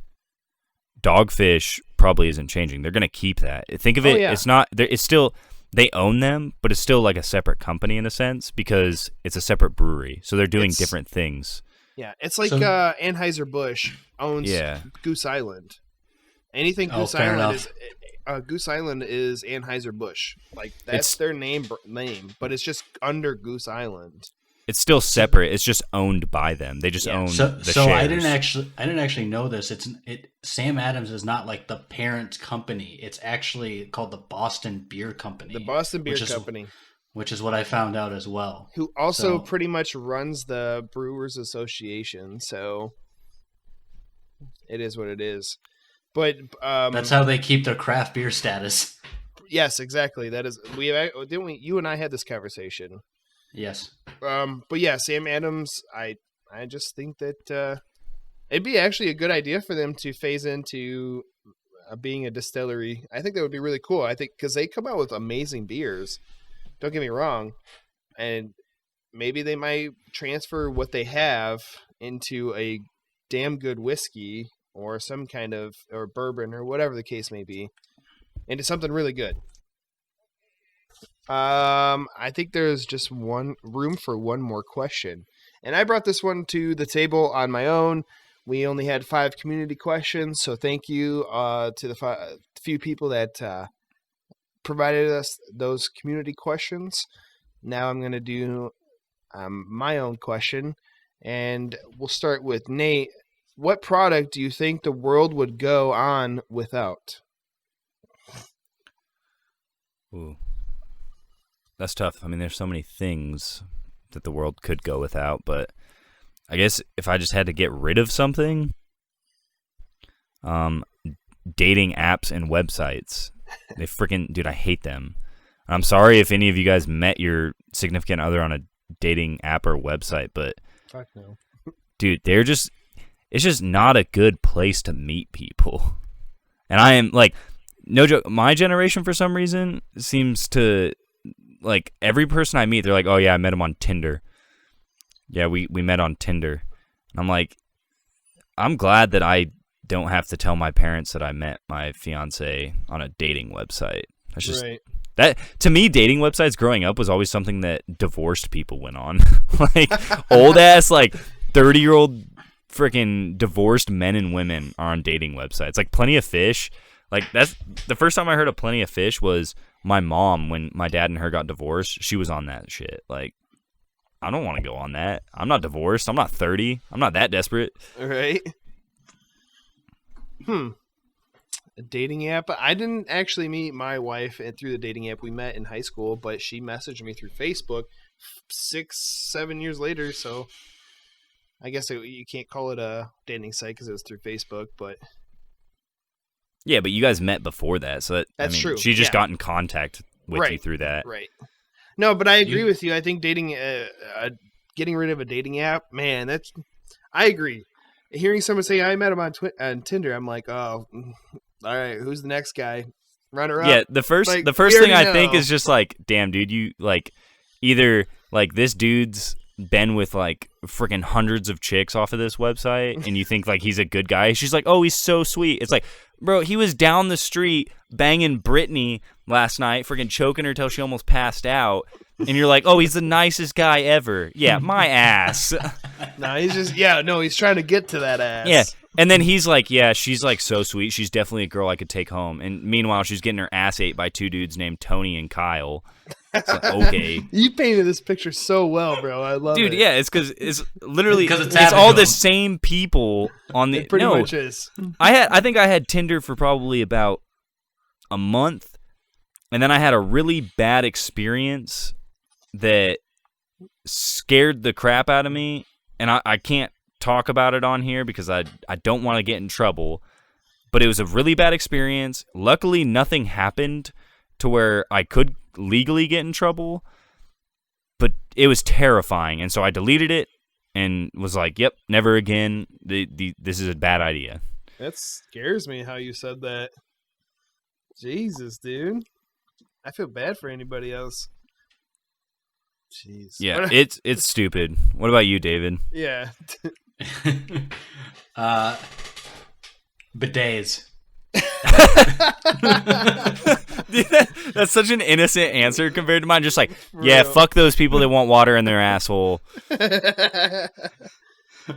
Dogfish probably isn't changing. They're going to keep that. Think of it, yeah. It's still, they own them, but it's still like a separate company in a sense because it's a separate brewery. So they're doing different things. Yeah, it's like Anheuser-Busch owns Goose Island. Anything Goose Island is Anheuser-Busch. Like that's their name, but it's just under Goose Island. It's still separate. It's just owned by them. They just own the shares. So I didn't actually know this. Sam Adams is not like the parent company. It's actually called the Boston Beer Company. The Boston Beer Company. Which is what I found out as well. Who also pretty much runs the Brewers Association. So it is what it is. But that's how they keep their craft beer status. Yes, exactly. That is. You and I had this conversation. Yes. But yeah, Sam Adams, I just think that it'd be actually a good idea for them to phase into being a distillery. I think that would be really cool. I think because they come out with amazing beers. Don't get me wrong. And maybe they might transfer what they have into a damn good whiskey or some kind of, or bourbon or whatever the case may be, into something really good. I think there's just room for one more question. And I brought this one to the table on my own. We only had 5 community questions, so thank you to the few people that provided us those community questions. Now I'm going to do my own question, and we'll start with Nate. What product do you think the world would go on without? Ooh. That's tough. I mean, there's so many things that the world could go without, but I guess if I just had to get rid of something, dating apps and websites. They freaking, dude, I hate them. I'm sorry if any of you guys met your significant other on a dating app or website, but fuck no. Dude, it's just not a good place to meet people. And I am like, no joke, my generation for some reason seems to, like, every person I meet, they're like, oh yeah, I met him on Tinder. Yeah, we met on Tinder. And I'm like, I'm glad that I don't have to tell my parents that I met my fiance on a dating website. That's just Right. that to me. Dating websites growing up was always something that divorced people went on, like old ass 30-year-old freaking divorced men and women are on dating websites. Like Plenty of Fish. Like that's the first time I heard of Plenty of Fish was my mom when my dad and her got divorced. She was on that shit. Like, I don't want to go on that. I'm not divorced. I'm not 30. I'm not that desperate. Right. A dating app. I didn't actually meet my wife through the dating app. We met in high school, but she messaged me through Facebook 6-7 years later. So I guess you can't call it a dating site because it was through Facebook, but Yeah, but you guys met before that, so That's true. She just Yeah. got in contact with you Right. through that. right. No, but I agree with you. I think dating, getting rid of a dating app, man, I agree. Hearing someone say I met him on Tinder, I'm like, oh, all right, who's the next guy? Runner up. Yeah, the first Like, the first we thing I already think know. is just like, damn, dude, you either this dude's been with freaking hundreds of chicks off of this website, and you think he's a good guy. She's like, oh, he's so sweet. It's like, bro, he was down the street banging Brittany last night, freaking choking her till she almost passed out, and you're like, oh, he's the nicest guy ever. Yeah, my ass. No, he's trying to get to that ass. Yeah. And then he's like, yeah, she's so sweet. She's definitely a girl I could take home. And meanwhile, she's getting her ass ate by two dudes named Tony and Kyle. It's like, okay. You painted this picture so well, bro. I love it. Dude, yeah, it's because it's literally Because it's it's all happened to the him. same people on the It pretty no. much is. I think I had Tinder for probably about a month, and then I had a really bad experience that scared the crap out of me, and I can't talk about it on here because I don't want to get in trouble, but it was a really bad experience. Luckily, nothing happened to where I could legally get in trouble, but it was terrifying, and so I deleted it and was like, yep, never again. This is a bad idea. That scares me how you said that. Jesus, dude. I feel bad for anybody else. Jeez. Yeah, it's stupid. What about you, David? Yeah. Bidets. Dude, that's such an innocent answer compared to mine. Just like, yeah, Real. fuck those people that want water in their asshole. I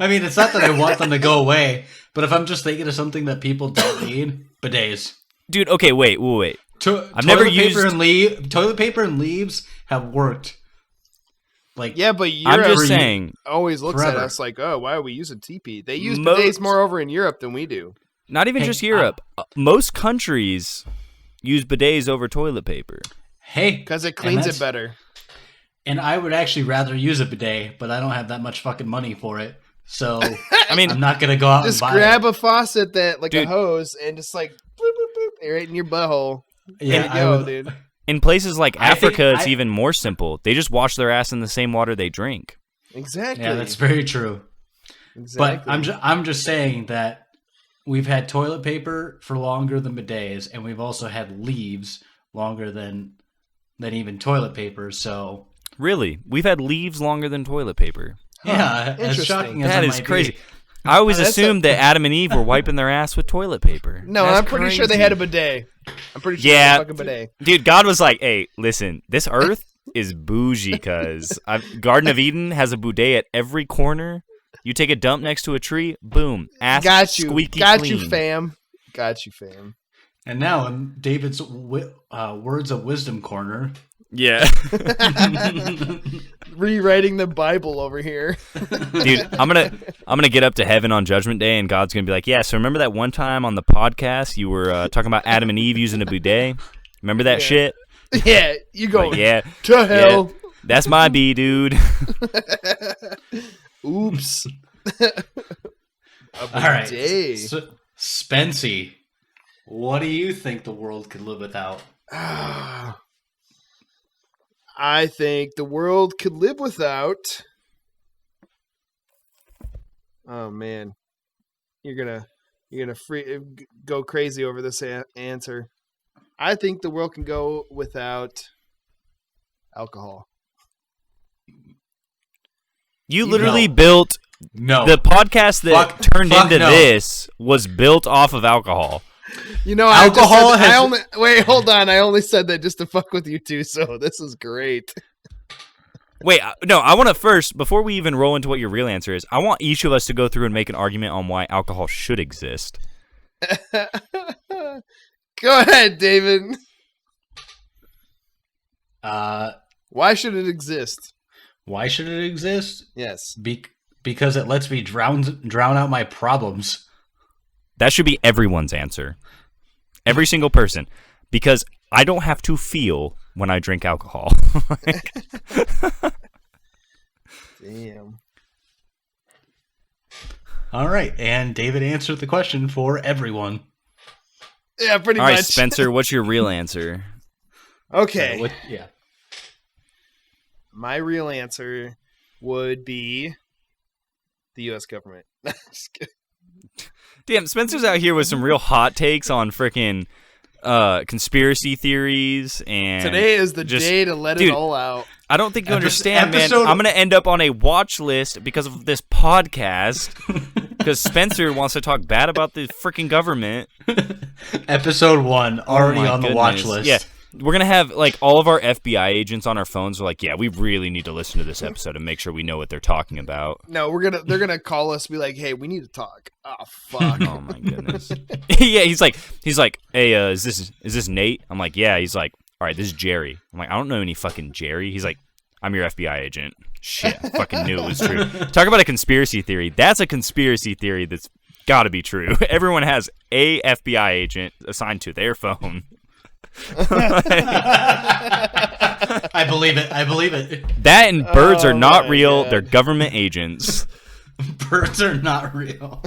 mean, it's not that I want them to go away, but if I'm just thinking of something that people don't need, bidets. Dude, okay, wait. I've never toilet paper and leaves have worked. Yeah, but I'm Europe just saying, always looks at Forever. us like, oh, why are we using TP? They use Most- bidets more over in Europe than we do. not even Hey, just Europe. Most countries use bidets over toilet paper. Hey, Because it and cleans that's- it better. And I would actually rather use a bidet, but I don't have that much fucking money for it. So I mean, I'm not gonna go out Just and buy grab a faucet that like Dude. a hose and just like boop, boop, boop, right in your butthole. it. Yeah, There I you go, would, dude. in places like I think Africa, it's I- even more simple. They just wash their ass in the same water they drink. Exactly. yeah, that's very true. exactly. But I'm just saying that we've had toilet paper for longer than bidets, and we've also had leaves longer than even toilet paper. So Really, we've had leaves longer than toilet paper. yeah, as Interesting. shocking as That it is might crazy. be. I always That's assumed that Adam and Eve were wiping their ass with toilet paper. No, That's I'm pretty sure they crazy. had a bidet. I'm pretty sure Yeah. they had a fucking bidet. Dude, God was like, hey, listen, this earth is bougie, cuz Garden of Eden has a bidet at every corner. You take a dump next to a tree, boom, ass Got you. squeaky Got clean. you, fam. Got you, fam. And now in David's words of wisdom corner, Yeah. Rewriting the Bible over here. Dude, I'm gonna get up to heaven on Judgment Day, and God's gonna be like, yeah. So remember that one time on the podcast you were talking about Adam and Eve using a bidet? Remember that Yeah. shit? Yeah, you go Like, yeah, to hell. that's my bee, dude. Oops. all right. Bidet. So, Spenceyyy, what do you think the world could live without? I think the world could live without. Oh man, you're gonna go crazy over this answer. I think the world can go without alcohol. You literally built No. the podcast that turned into no. this was built off of alcohol. You know, Alcohol wait, hold on. I only said that just to fuck with you two, so this is great. Wait, no, I want to first, before we even roll into what your real answer is, I want each of us to go through and make an argument on why alcohol should exist. Go ahead, David. Why should it exist? Why should it exist? Yes. Because it lets me drown out my problems. That should be everyone's answer. Every single person. Because I don't have to feel when I drink alcohol. Damn. All right, and David answered the question for everyone. Yeah, pretty All much. right, Spencer, what's your real answer? Okay. Yeah. My real answer would be the U.S. government. Just kidding. Damn, Spencer's out here with some real hot takes on frickin' conspiracy theories, and Today is the day to let it all out. I don't think you understand, man. episode- I'm gonna end up on a watch list because of this podcast. Because Spencer wants to talk bad about the freaking government. Episode 1 already my on the watch goodness. list. Yeah, we're gonna have like all of our FBI agents on our phones. We're like, yeah, we really need to listen to this episode and make sure we know what they're talking about. No, they're gonna call us, be like, "Hey, we need to talk." Oh fuck. Oh my goodness. Yeah, he's like, hey, is this Nate? I'm like, yeah. He's like, all right, this is Jerry. I'm like, I don't know any fucking Jerry. He's like, I'm your FBI agent. Shit, I fucking knew it was true. Talk about a conspiracy theory. That's a conspiracy theory that's got to be true. Everyone has a FBI agent assigned to their phone. I believe it. That and birds are not my real. God. They're government agents. Birds are not real.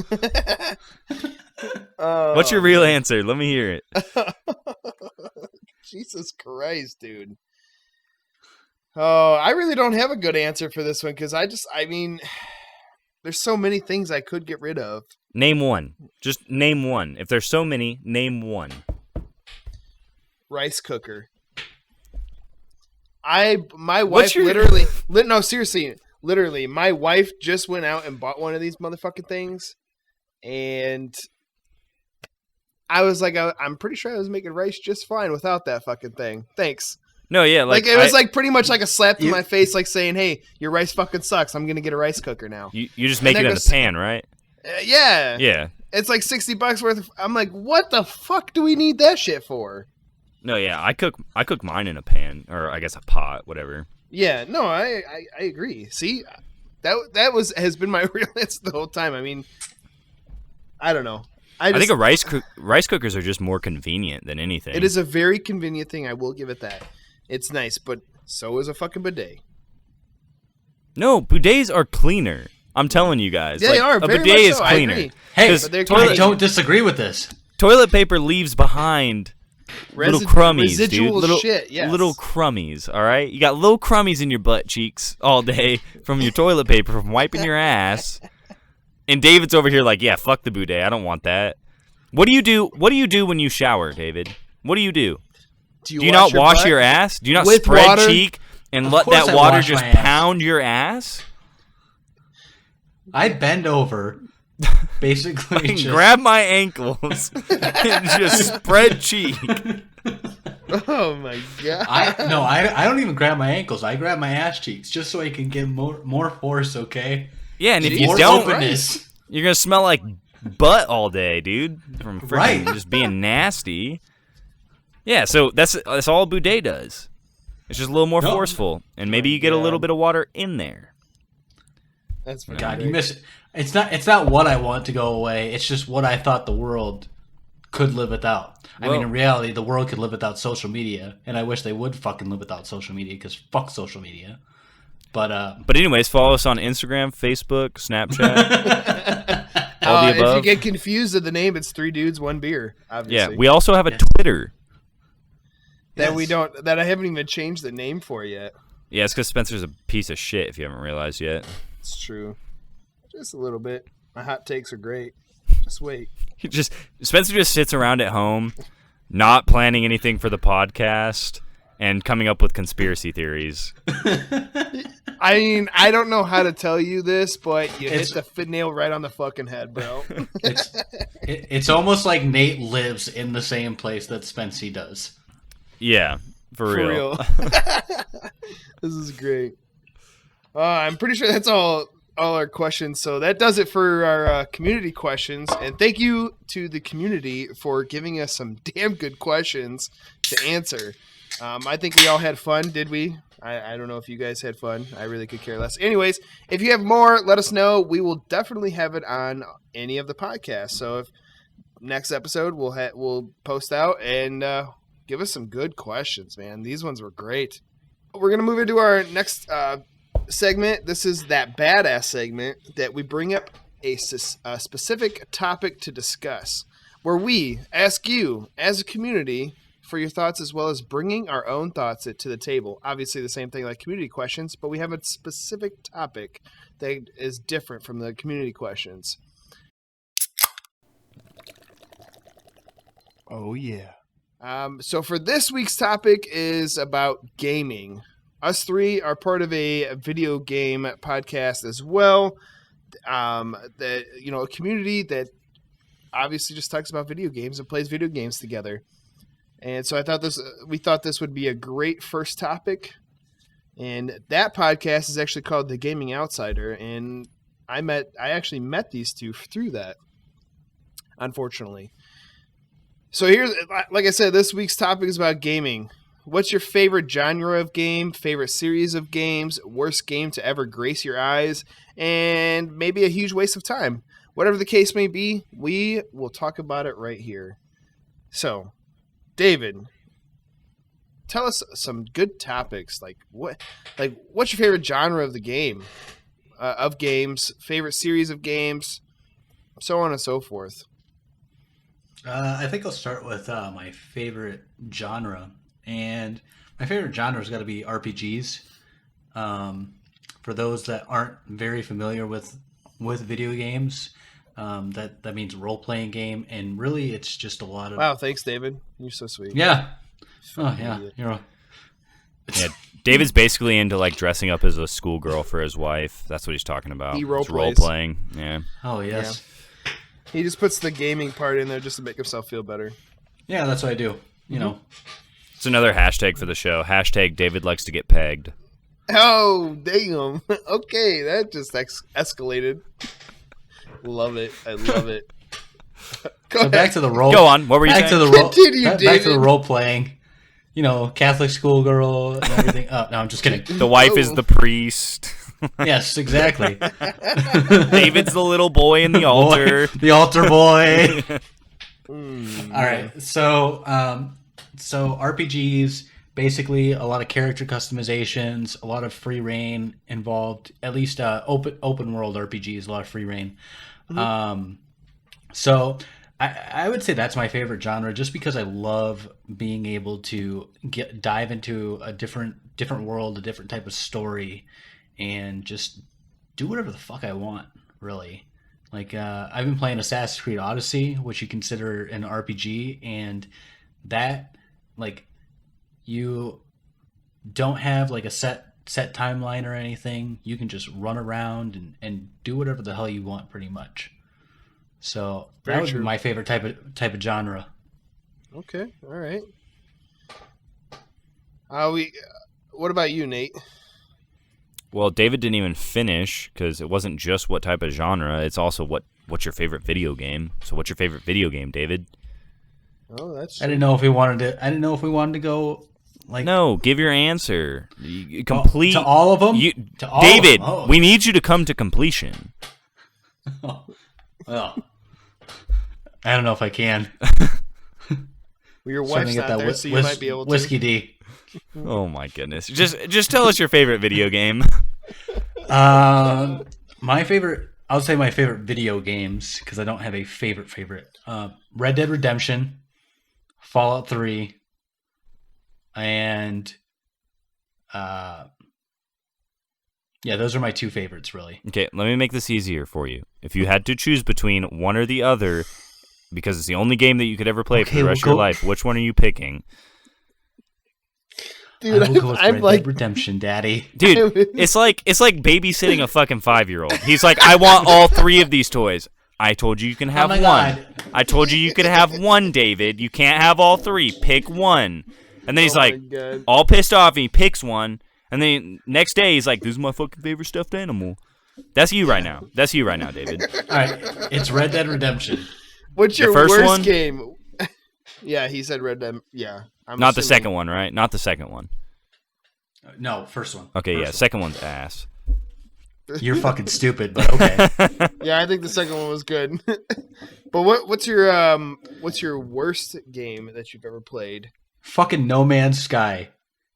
What's your real answer? Let me hear it. Jesus Christ, dude. Oh, I really don't have a good answer for this one because I mean, there's so many things I could get rid of. Name one. Just name one. If there's so many, name one. Rice cooker. My wife literally, my wife just went out and bought one of these motherfucking things, and I was like, I'm pretty sure I was making rice just fine without that fucking thing. Thanks. No, yeah, Like it was like pretty much like a slap to my face, like saying, "Hey, your rice fucking sucks. I'm gonna get a rice cooker now." You just make it in the pan, right? Yeah. Yeah. It's like $60 worth. I'm like, what the fuck do we need that shit for? No, yeah, I cook mine in a pan, or I guess a pot, whatever. Yeah, no, I agree. See, that has been my real answer the whole time. I mean, I don't know. I think rice cookers are just more convenient than anything. It is a very convenient thing. I will give it that. It's nice, but so is a fucking bidet. No, bidets are cleaner. I'm telling you guys. Yeah, they are. A Very bidet much is so. I cleaner. agree. Hey, 'Cause But they're I don't disagree with this. toilet paper leaves behind little crummies, dude. Residual shit, yes. Little crummies, all right? You got little crummies in your butt cheeks all day from your toilet paper, from wiping your ass. And David's over here like, yeah, fuck the bidet. I don't want that. What do you do? What do you do when you shower, David? What do you do? Do you not wash butt? your ass? Do you not With spread water? cheek and Of let course that I water wash just my ass. pound your ass? I bend over, basically just Grab my ankles and just spread cheek. Oh my god! I don't even grab my ankles. I grab my ass cheeks just so I can get more force. Okay. Yeah, and if Jeez. you More don't, openness. you're gonna smell like butt all day, dude, from freaking Right. just being nasty. Yeah, so that's all a bidet does. It's just a little more forceful, and maybe you get a little bit of water in there. That's fucking God, great. you miss it. It's not what I want to go away. It's just what I thought the world could live without. I mean, in reality, the world could live without social media, and I wish they would fucking live without social media because fuck social media. But anyways, follow us on Instagram, Facebook, Snapchat, all the If above. you get confused of the name, it's 3 dudes, 1 beer. Yeah, Obviously. we also have a Twitter. that I haven't even changed the name for yet. Yeah, it's because Spencer's a piece of shit. If you haven't realized yet, It's true. Just a little bit. My hot takes are great. Just wait. Spencer just sits around at home, not planning anything for the podcast, and coming up with conspiracy theories. I mean, I don't know how to tell you this, but you hit the nail right on the fucking head, bro. It's almost like Nate lives in the same place that Spenceyyy does. Yeah, for real. This is great. I'm pretty sure that's all our questions. So that does it for our community questions. And thank you to the community for giving us some damn good questions to answer. I think we all had fun, did we? I don't know if you guys had fun. I really could care less. Anyways, if you have more, let us know. We will definitely have it on any of the podcasts. So if next episode we'll post out and give us some good questions, man. These ones were great. We're going to move into our next segment. This is that badass segment that we bring up a specific topic to discuss, where we ask you as a community for your thoughts, as well as bringing our own thoughts to the table. Obviously the same thing like community questions, but we have a specific topic that is different from the community questions. Oh yeah. So for this week's topic is about gaming. Us three are part of a video game podcast as well. That, you know, a community that obviously just talks about video games and plays video games together. And so we thought this would be a great first topic. And that podcast is actually called The Gaming Outsider. And I actually met these two through that, unfortunately. So here's, like I said, this week's topic is about gaming. What's your favorite genre of game, favorite series of games, worst game to ever grace your eyes, and maybe a huge waste of time? Whatever the case may be, we will talk about it right here. So, David, tell us some good topics. What's your favorite genre of the game, of games, favorite series of games, so on and so forth. I think I'll start with my favorite genre, and my favorite genre has got to be RPGs. For those that aren't very familiar with video games, that means role-playing game, and really it's just a lot of... Wow, thanks, David. You're so sweet. Yeah. Oh, yeah. You're... Yeah, David's basically into like dressing up as a schoolgirl for his wife. That's what he's talking about. He role playing. Yeah. Oh, yes. Yeah. He just puts the gaming part in there just to make himself feel better. Yeah, that's what I do. You know. It's another hashtag for the show. Hashtag David likes to get pegged. Oh, damn. Okay, that just escalated. Love it. I love it. So back to the role. Go on. What were you saying? Back to the role playing. You know, Catholic schoolgirl and everything. Oh, no, I'm just kidding. The wife is the priest. Yes, exactly. David's the little boy in the altar. The altar boy. All right. So RPGs, basically a lot of character customizations, a lot of free reign involved, at least open world RPGs, a lot of free reign. So I would say that's my favorite genre, just because I love being able to dive into a different world, a different type of story, and just do whatever the fuck I want, really. Like, I've been playing Assassin's Creed Odyssey, which you consider an RPG, and that, like, you don't have, like, a set timeline or anything. You can just run around and do whatever the hell you want, pretty much. So that would be my favorite type of genre. Okay, all right. What about you, Nate? Well, David didn't even finish, because it wasn't just what type of genre. It's also what's your favorite video game. So what's your favorite video game, David? Oh, that's true. I didn't know if we wanted to go like... No, give your answer. Complete to all of them. David, we need you to come to completion. Well, I don't know if I can. Well, your wife's not there, so you might be able to. Whiskey D. Oh my goodness! Just tell us your favorite video game. My favorite. I would say my favorite video games, because I don't have a favorite. Red Dead Redemption, Fallout 3, and yeah, those are my two favorites, really. Okay, let me make this easier for you. If you had to choose between one or the other, because it's the only game that you could ever play for the rest of your life, which one are you picking? Dude, I will go with I'm Red like, Dead Redemption, Daddy. Dude, it's like babysitting a fucking 5-year-old. He's like, I want all 3 of these toys. I told you can have my one. God. I told you could have one, David. You can't have all 3. Pick one. And then he's oh my like, God. all pissed off, and he picks one. And then next day, he's like, this is my fucking favorite stuffed animal. That's you right now. That's you right now, David. All right, it's Red Dead Redemption. What's your first worst one? game? Yeah, he said Red Dead. Yeah. Not the second one, right? Not the second one. No, first one. Okay, First yeah, one. second one's ass. You're fucking stupid, but okay. Yeah, I think the second one was good. But what's your worst game that you've ever played? Fucking No Man's Sky.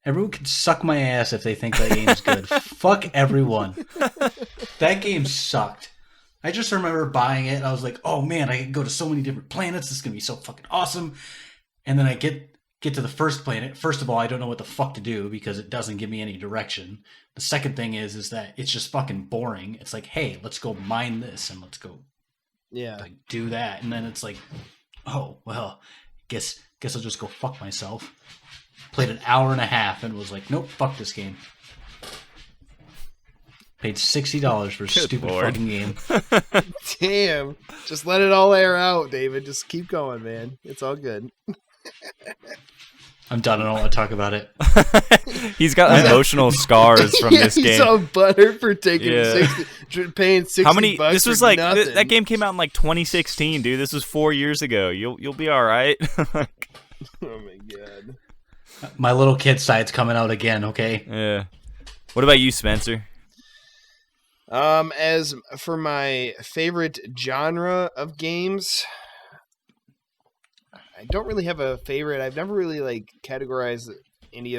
Everyone can suck my ass if they think that game's good. Fuck everyone. That game sucked. I just remember buying it and I was like, oh man, I can go to so many different planets. This is going to be so fucking awesome. And then I get to the first planet. First of all, I don't know what the fuck to do because it doesn't give me any direction. The second thing is that it's just fucking boring. It's like, hey, let's go mine this and let's go Yeah. do that. And then it's like, oh, well, guess I'll just go fuck myself. Played an hour and a half and was like, nope, fuck this game. Paid $60 for a stupid Lord. fucking game. Damn. Just let it all air out, David. Just keep going, man. It's all good. I'm done. I don't want to talk about it. He's got emotional scars from this He's game. so buttered for taking Yeah. paying $60 How many? bucks This was for like nothing. that game came out in like 2016, dude. This was 4 years ago. You'll be all right. Oh my God. My little kid side's coming out again, okay? Yeah. What about you, Spencer? As for my favorite genre of games, I don't really have a favorite. I've never really like categorized any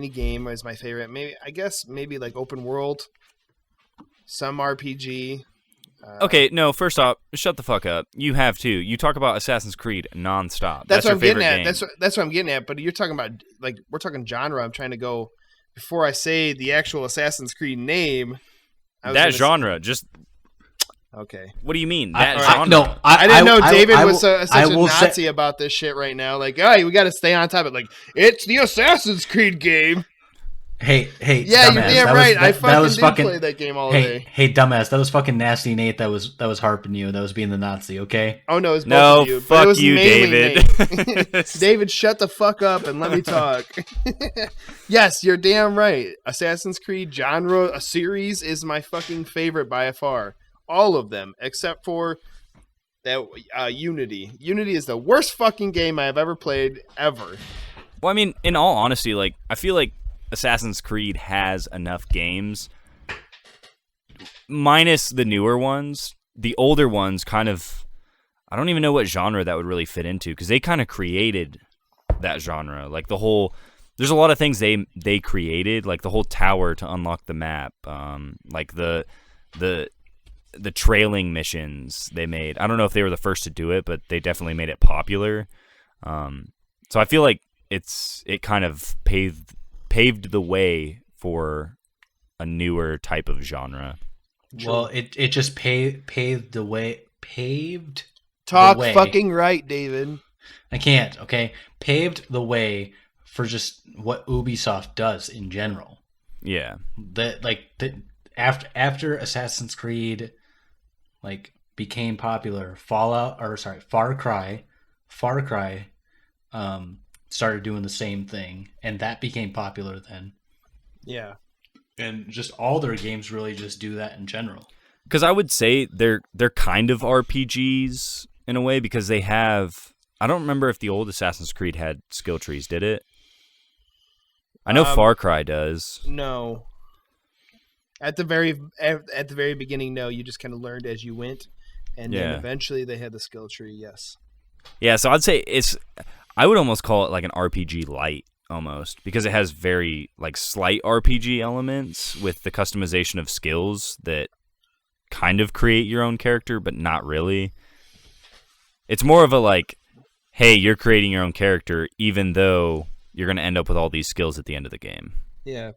game as my favorite. Maybe like open world, some RPG. Okay, no, first off, shut the fuck up. You have too. You talk about Assassin's Creed nonstop. That's what your I'm getting favorite at. game. That's what I'm getting at. But you're talking about like we're talking genre. I'm trying to go before I say the actual Assassin's Creed name. That genre. Just okay. what do you mean? That I- genre? No, I didn't know David I was will- such I a will Nazi say- about this shit right now. Like, hey, we got to stay on top of it. Like, it's the Assassin's Creed game. Hey, Yeah, dumbass. you're damn That right. I was fucking did play that game all day. Hey, dumbass. That was fucking nasty Nate. That was harping you. That was being the Nazi. Okay. Oh no, it's both No, of you. But fuck it was you, mainly David. Nate. David, shut the fuck up and let me talk. Yes, you're damn right. Assassin's Creed genre, a series, is my fucking favorite by far. All of them, except for that Unity. Unity is the worst fucking game I have ever played ever. Well, I mean, in all honesty, like I feel like Assassin's Creed has enough games, minus the newer ones. The older ones kind of, I don't even know what genre that would really fit into because they kind of created that genre. Like there's a lot of things they created, like the whole tower to unlock the map, like the trailing missions they made. I don't know if they were the first to do it, but they definitely made it popular. So I feel like it kind of paved the way for a newer type of genre. Well, it just paved the way. Paved. Talk the way. fucking right, David. I can't. Okay, paved the way for just what Ubisoft does in general. Yeah. After Assassin's Creed became popular, Far Cry started doing the same thing, and that became popular then. Yeah. And just all their games really just do that in general. Because I would say they're kind of RPGs in a way because they have. I don't remember if the old Assassin's Creed had skill trees. Did it? I know Far Cry does. No. At the very beginning, no. You just kind of learned as you went, and then eventually they had the skill tree. Yes. Yeah, so I'd say I would almost call it like an RPG light almost because it has very like slight RPG elements with the customization of skills that kind of create your own character, but not really. It's more of a like, hey, you're creating your own character, even though you're going to end up with all these skills at the end of the game. Yeah.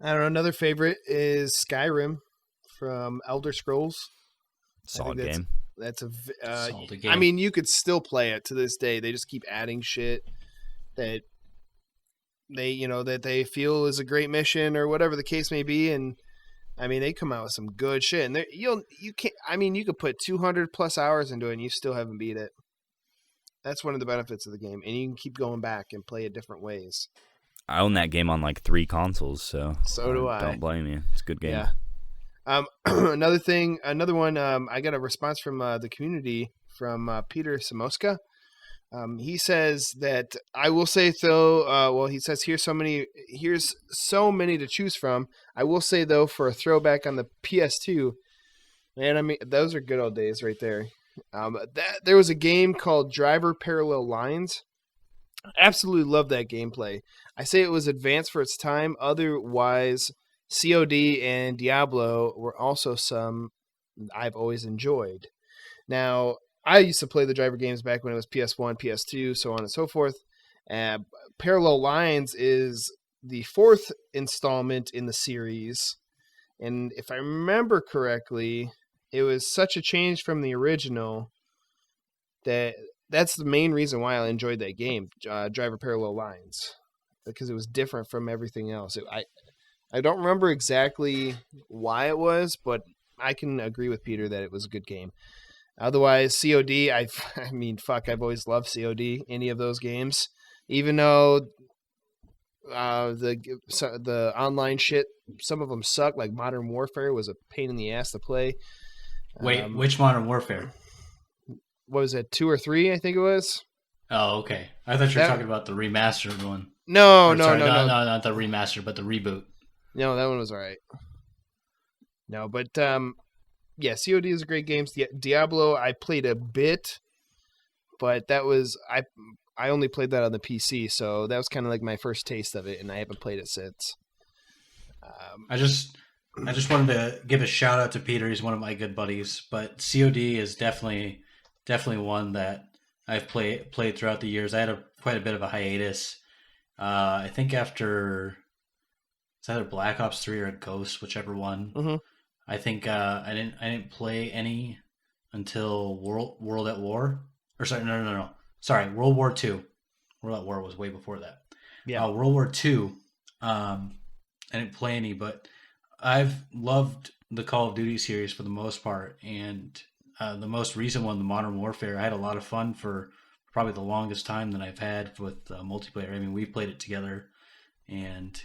I don't know. Another favorite is Skyrim from Elder Scrolls. Solid game. That's a Solid game. I mean, you could still play it to this day. They just keep adding shit that that they feel is a great mission or whatever the case may be, and I mean they come out with some good shit. And you can't. I mean, you could put 200 plus hours into it, and you still haven't beat it. That's one of the benefits of the game, and you can keep going back and play it different ways. I own that game on like 3 consoles, so do I. Don't blame you. It's a good game. Yeah. Another one. I got a response from the community from Peter Samoska. He says that I will say though. He says here's so many to choose from. I will say though, for a throwback on the PS2, man, I mean those are good old days right there. There was a game called Driver Parallel Lines. Absolutely love that gameplay. I say it was advanced for its time. Otherwise, COD and Diablo were also some I've always enjoyed. Now, I used to play the driver games back when it was PS1, PS2, so on and so forth. Parallel Lines is the 4th installment in the series. And if I remember correctly, it was such a change from the original that's the main reason why I enjoyed that game, Driver Parallel Lines, because it was different from everything else. I don't remember exactly why it was, but I can agree with Peter that it was a good game. Otherwise, COD, I've always loved COD, any of those games, even though the online shit, some of them suck, like Modern Warfare was a pain in the ass to play. Wait, which Modern Warfare? What was it, 2 or 3, I think it was? Oh, okay. I thought you were talking about the remastered one. No, not the remaster, but the reboot. No, that one was all right. No, but yeah, COD is a great game. Diablo, I played a bit, but that was I only played that on the PC, so that was kind of like my first taste of it, and I haven't played it since. I just wanted to give a shout out to Peter. He's one of my good buddies, but COD is definitely one that I've played throughout the years. I had quite a bit of a hiatus. I think after it's either Black Ops 3 or Ghost, whichever one. Mm-hmm. I think I didn't play any until World at War. Or sorry, no. Sorry, World War II. World at War was way before that. Yeah. World War II. I didn't play any, but I've loved the Call of Duty series for the most part, and the most recent one, the Modern Warfare, I had a lot of fun for probably the longest time that I've had with multiplayer. I mean, we played it together, and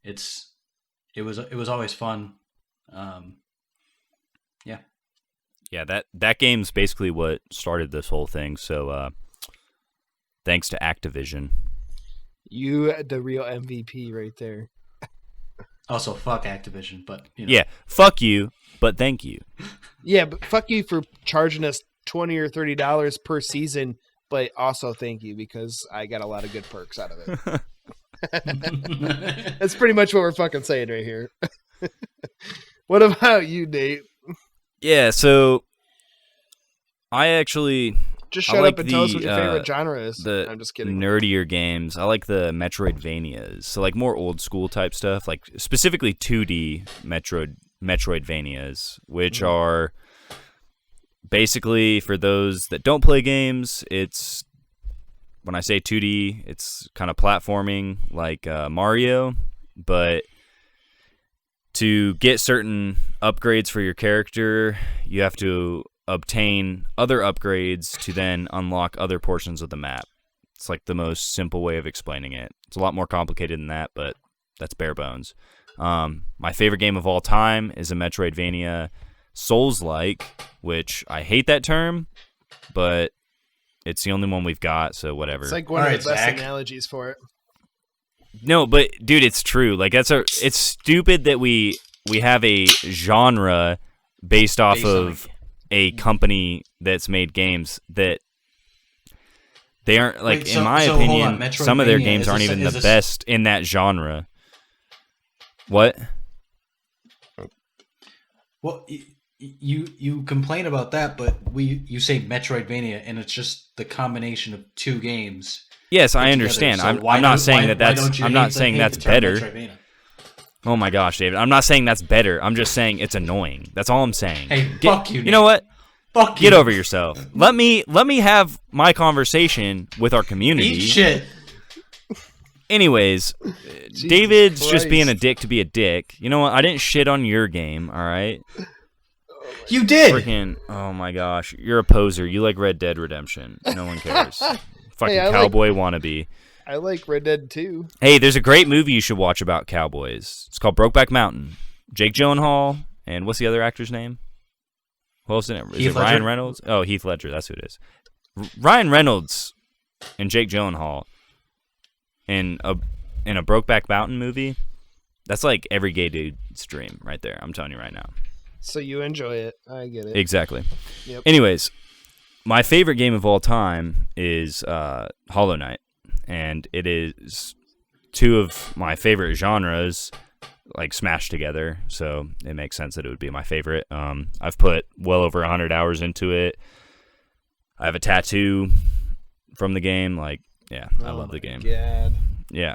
it was always fun. Yeah, that game's basically what started this whole thing. So, thanks to Activision. You the real MVP right there. Also, fuck Activision, but Yeah, fuck you, but thank you. Yeah, but fuck you for charging us $20 or $30 per season, but also thank you because I got a lot of good perks out of it. That's pretty much what we're fucking saying right here. What about you, Nate? Yeah, so I actually just shut up and tell us what your favorite genre is. I'm just kidding. Nerdier games. I like the Metroidvanias. So like more old school type stuff, like specifically 2D Metroidvanias, which are basically, for those that don't play games, it's, when I say 2D, it's kind of platforming like Mario, but to get certain upgrades for your character, you have to obtain other upgrades to then unlock other portions of the map. It's like the most simple way of explaining it. It's a lot more complicated than that, but that's bare bones. My favorite game of all time is a Metroidvania Souls-like, which I hate that term, but it's the only one we've got, so whatever. It's like one of the best analogies for it. No, but dude, it's true. Like it's stupid that we have a genre based off of a company that's made games that they aren't, like, in my opinion, some of their games aren't even the best in that genre. What? Well, you complain about that, but you say Metroidvania, and it's just the combination of two games. Yes, I understand. So I'm not saying that's better. Oh my gosh, David! I'm not saying that's better. I'm just saying it's annoying. That's all I'm saying. Hey, fuck you! You know what? Fuck Get you. over yourself. Let me have my conversation with our community. Eat shit. Anyways, Jesus David's just Christ. being a dick to be a dick. You know what? I didn't shit on your game, all right? You did. Freaking, oh my gosh. You're a poser. You like Red Dead Redemption. No one cares. Fucking I cowboy wannabe. I like Red Dead 2. Hey, there's a great movie you should watch about cowboys. It's called Brokeback Mountain. Jake Gyllenhaal, and what's the other actor's name? Who else in it? Is Heath it Ryan Ledger? Reynolds? Oh, Heath Ledger. That's who it is. Ryan Reynolds and Jake Gyllenhaal in a Brokeback Mountain movie. That's like every gay dude's dream right there. I'm telling you right now. So you enjoy it. I get it. Exactly. Yep. Anyways, my favorite game of all time is Hollow Knight, and it is two of my favorite genres like smashed together, so it makes sense that it would be my favorite. I've put well over 100 hours into it. I have a tattoo from the game. Like, yeah, I love the game. God. Yeah.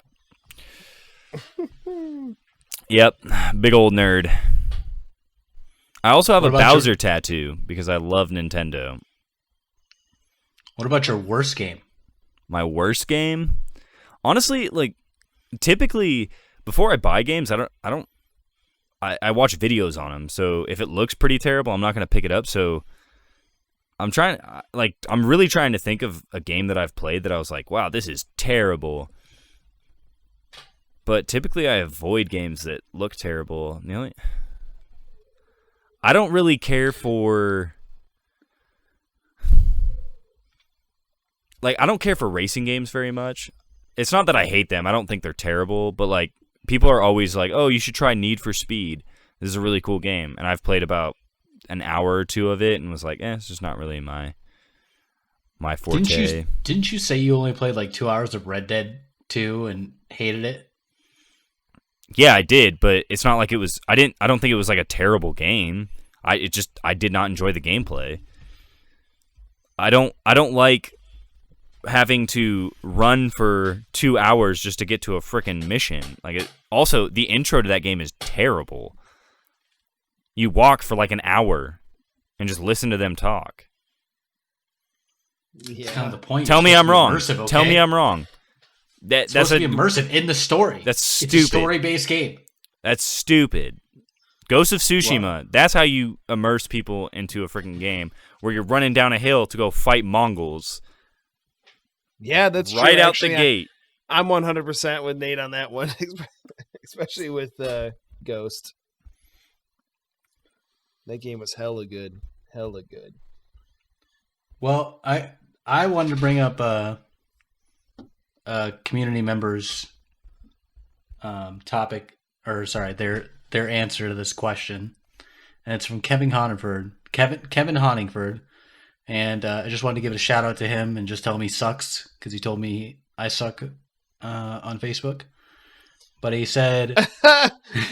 Yep, big old nerd. I also have What a about Bowser tattoo because I love Nintendo. What about your worst game? My worst game? Honestly, like typically before I buy games, I watch videos on them. So if it looks pretty terrible, I'm not going to pick it up. So I'm really trying to think of a game that I've played that I was like, wow, this is terrible. But typically I avoid games that look terrible. I don't really care for I don't care for racing games very much. It's not that I hate them. I don't think they're terrible, but like people are always like, "Oh, you should try Need for Speed. This is a really cool game." And I've played about an hour or two of it and was like, it's just not really my forte. Didn't you say you only played like 2 hours of Red Dead 2 and hated it? Yeah, I did, but it's not like it was. I don't think it was like a terrible game. I did not enjoy the gameplay. I don't like having to run for 2 hours just to get to a frickin' mission. Also, the intro to that game is terrible. You walk for like an hour and just listen to them talk. Yeah. That's kind of the point. Tell me I'm wrong. Immersive, Tell me okay? I'm wrong. It's supposed to be immersive in the story. That's It's stupid. a story-based game. That's stupid. Ghost of Tsushima, that's how you immerse people into a freaking game where you're running down a hill to go fight Mongols. Yeah, that's right true. out Actually, the gate. I'm 100% with Nate on that one, especially with Ghost. That game was hella good. Hella good. Well, I wanted to bring up community members' topic, or sorry, their answer to this question, and it's from Kevin Honingford. Kevin Honingford, and I just wanted to give a shout out to him and just tell him he sucks because he told me I suck on Facebook. But he said,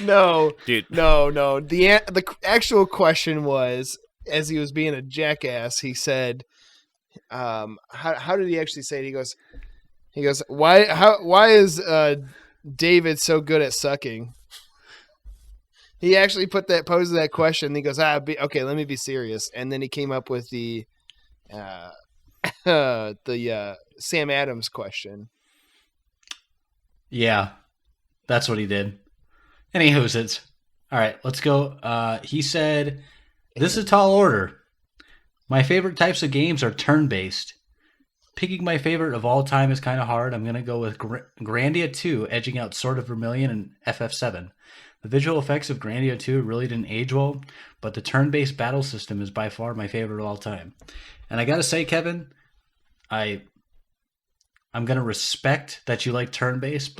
No, Dude. no. The actual question was, as he was being a jackass, he said, how did he actually say it? He goes, why is David so good at sucking? He actually posed that question. And he goes, okay, let me be serious. And then he came up with the Sam Adams question. yeah, that's what he did. Anywho's it's all right. Let's go. He said, "This is a tall order. My favorite types of games are turn-based. Picking my favorite of all time is kind of hard. I'm gonna go with Grandia 2, edging out Sword of Vermilion and FF7. The visual effects of Grandia 2 really didn't age well, but the turn-based battle system is by far my favorite of all time. And I gotta say, Kevin, I'm gonna respect that you like turn-based,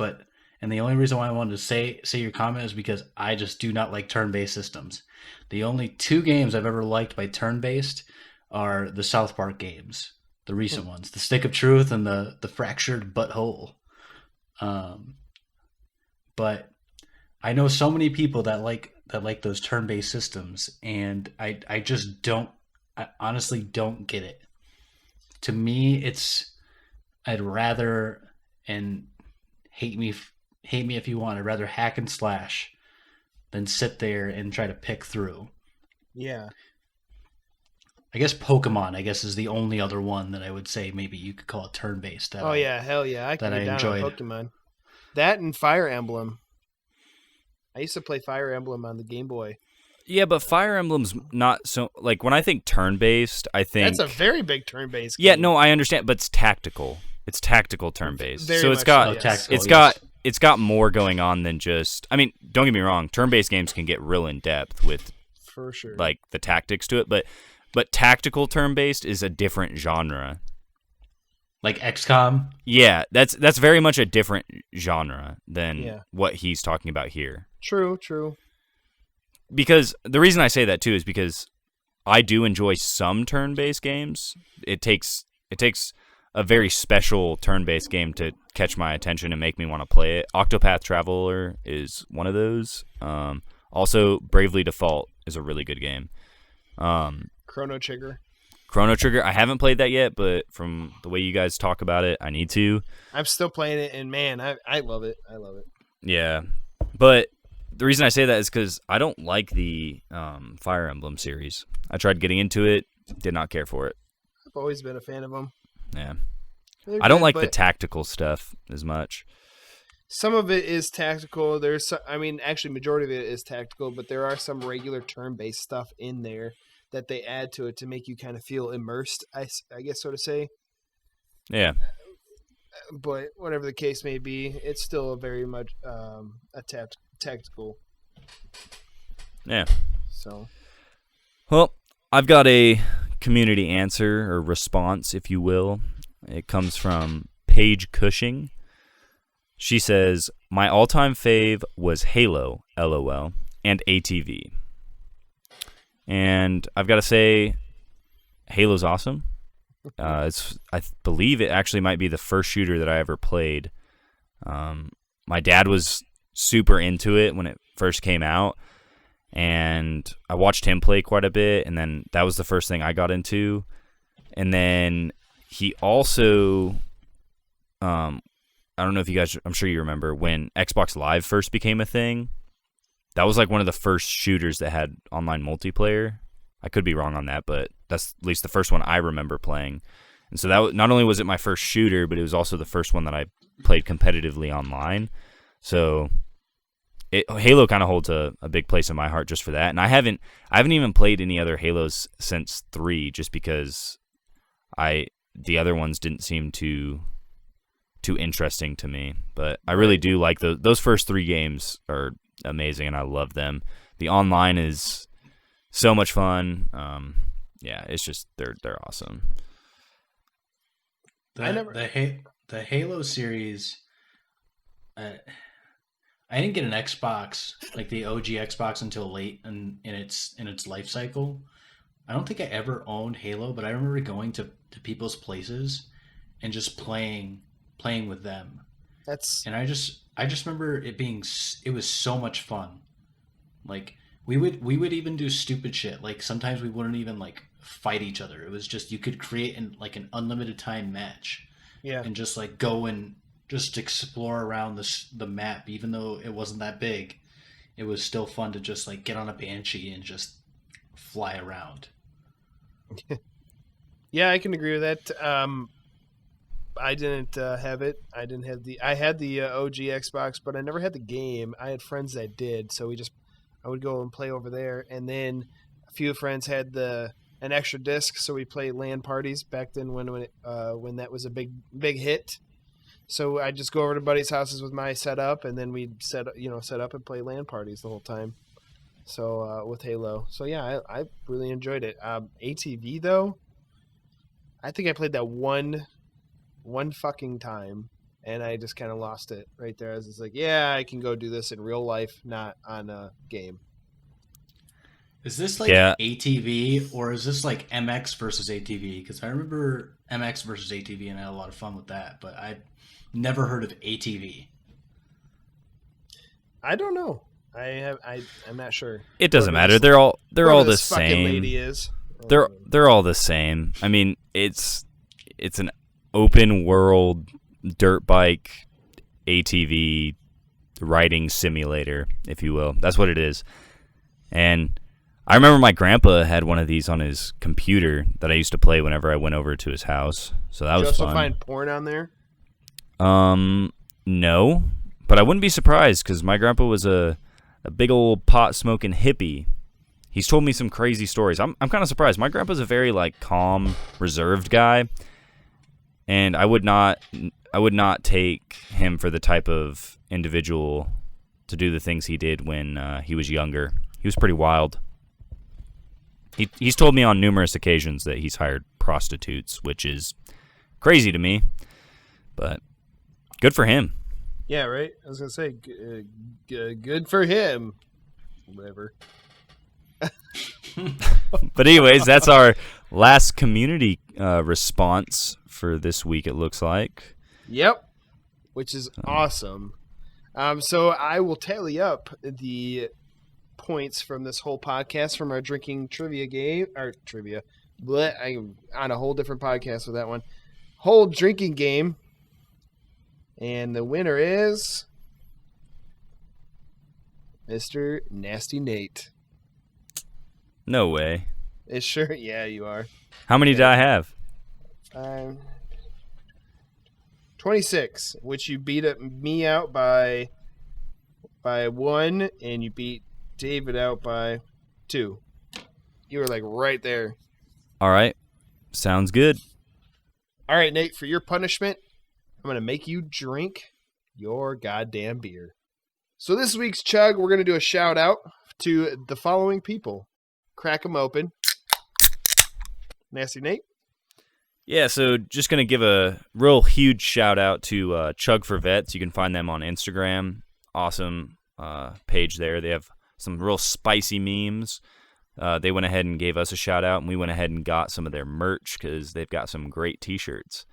and the only reason why I wanted to say your comment is because I just do not like turn-based systems. The only two games I've ever liked by turn-based are the South Park games, the recent ones, the Stick of Truth and the Fractured Butthole. But I know so many people that like those turn-based systems, and I honestly don't get it. To me, I'd rather, and hate me if you want, I'd rather hack and slash than sit there and try to pick through. Yeah. I guess Pokemon, is the only other one that I would say maybe you could call it turn-based. Yeah, hell yeah. I can that get I down enjoyed. on Pokemon. That and Fire Emblem. I used to play Fire Emblem on the Game Boy. Yeah, but Fire Emblem's not so like when I think turn-based, I think that's a very big turn-based game. Yeah, no, I understand, but it's tactical. It's tactical turn-based. Very So it's much got so, yes. it's got more going on than just I mean, don't get me wrong, turn-based games can get real in depth with for sure. like the tactics to it, but tactical turn-based is a different genre. Like XCOM? Yeah, that's very much a different genre than what he's talking about here. True. Because the reason I say that too is because I do enjoy some turn-based games. It takes a very special turn-based game to catch my attention and make me want to play it. Octopath Traveler is one of those. Also, Bravely Default is a really good game. Chrono Trigger, I haven't played that yet, but from the way you guys talk about it, I need to. I'm still playing it, and man, I love it. Yeah, but the reason I say that is because I don't like the Fire Emblem series. I tried getting into it, did not care for it. I've always been a fan of them. Yeah. They're I don't good, like but the tactical stuff as much. some of it is tactical. Actually, majority of it is tactical, but there are some regular turn-based stuff in there that they add to it to make you kind of feel immersed, I guess, so to say. Yeah. But whatever the case may be, it's still a very much tactical. Yeah. So, Well, I've got a community answer or response, if you will. It comes from Paige Cushing. She says, "My all-time fave was Halo, LOL, and ATV." And I've got to say, Halo's awesome. I believe it actually might be the first shooter that I ever played. My dad was super into it when it first came out, and I watched him play quite a bit, and then that was the first thing I got into. And then he also, I don't know if you guys, I'm sure you remember, when Xbox Live first became a thing, that was like one of the first shooters that had online multiplayer. I could be wrong on that, but that's at least the first one I remember playing. And so that not only was it my first shooter, but it was also the first one that I played competitively online. So Halo kind of holds a big place in my heart just for that. And I haven't even played any other Halos since 3, just because the other ones didn't seem too interesting to me. But I really do like those first 3 games are amazing, and I love them. The online is so much fun. Yeah, it's just they're awesome. The Halo series. I didn't get an Xbox, like the OG Xbox, until late in its life cycle. I don't think I ever owned Halo, but I remember going to people's places and just playing with them. And I just remember it was so much fun. Like we would even do stupid shit. Like sometimes we wouldn't even like fight each other. It was just you could create an unlimited time match. Yeah. And just like go and just explore around the map, even though it wasn't that big. It was still fun to just like get on a Banshee and just fly around. Yeah, I can agree with that. I didn't have it. I had the OG Xbox, but I never had the game. I had friends that did, so I would go and play over there. And then a few friends had an extra disc, so we played LAN parties back then when that was a big hit. So I'd just go over to buddies' houses with my setup, and then we'd set up and play LAN parties the whole time. So with Halo, so yeah, I really enjoyed it. ATV though, I think I played that one fucking time, and I just kind of lost it right there. I was just like, yeah, I can go do this in real life, not on a game. Is this like ATV, or is this like MX versus ATV? Because I remember MX versus ATV, and I had a lot of fun with that, but I never heard of ATV. I don't know. I'm not sure. It doesn't matter. They're all the same. Lady is. They're all the same. I mean, it's an open world dirt bike ATV riding simulator, if you will. That's what it is. And I remember my grandpa had one of these on his computer that I used to play whenever I went over to his house. So that was fun. Did you also find porn on there? No, But I wouldn't be surprised because my grandpa was a big old pot-smoking hippie. He's told me some crazy stories. I'm kind of surprised. My grandpa's a very calm, reserved guy, and I would not take him for the type of individual to do the things he did when he was younger. He was pretty wild. He's told me on numerous occasions that he's hired prostitutes, which is crazy to me, but good for him. Yeah, right? I was going to say, good for him. Whatever. But anyways, that's our last community response for this week, it looks like. Yep, which is awesome. So I will tally up the points from this whole podcast from our drinking trivia game. I'm on a whole different podcast with that one. Whole drinking game. And the winner is Mr. Nasty Nate. No way. It's sure? Yeah, you are. How many did I have? 26, which you beat me out by 1, and you beat David out by 2. You were right there. All right. Sounds good. All right, Nate, for your punishment, I'm going to make you drink your goddamn beer. So this week's chug, we're going to do a shout out to the following people. Crack them open. Nasty Nate. Yeah, so just going to give a real huge shout out to Chug for Vets. You can find them on Instagram. Awesome page there. They have some real spicy memes. They went ahead and gave us a shout out, and we went ahead and got some of their merch because they've got some great t-shirts.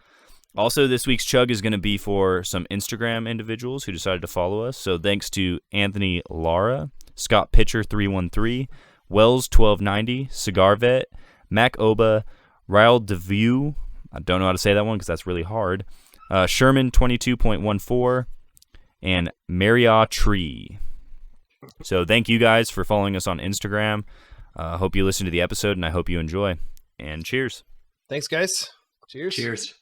Also, this week's chug is going to be for some Instagram individuals who decided to follow us. So thanks to Anthony Lara, Scott Pitcher 313, Wells 1290, Cigar Vet, Mac Oba, Ryle DeVue, I don't know how to say that one because that's really hard, Sherman 22.14, and Maria Tree. So thank you guys for following us on Instagram. Hope you listen to the episode, and I hope you enjoy. And cheers. Thanks, guys. Cheers. Cheers.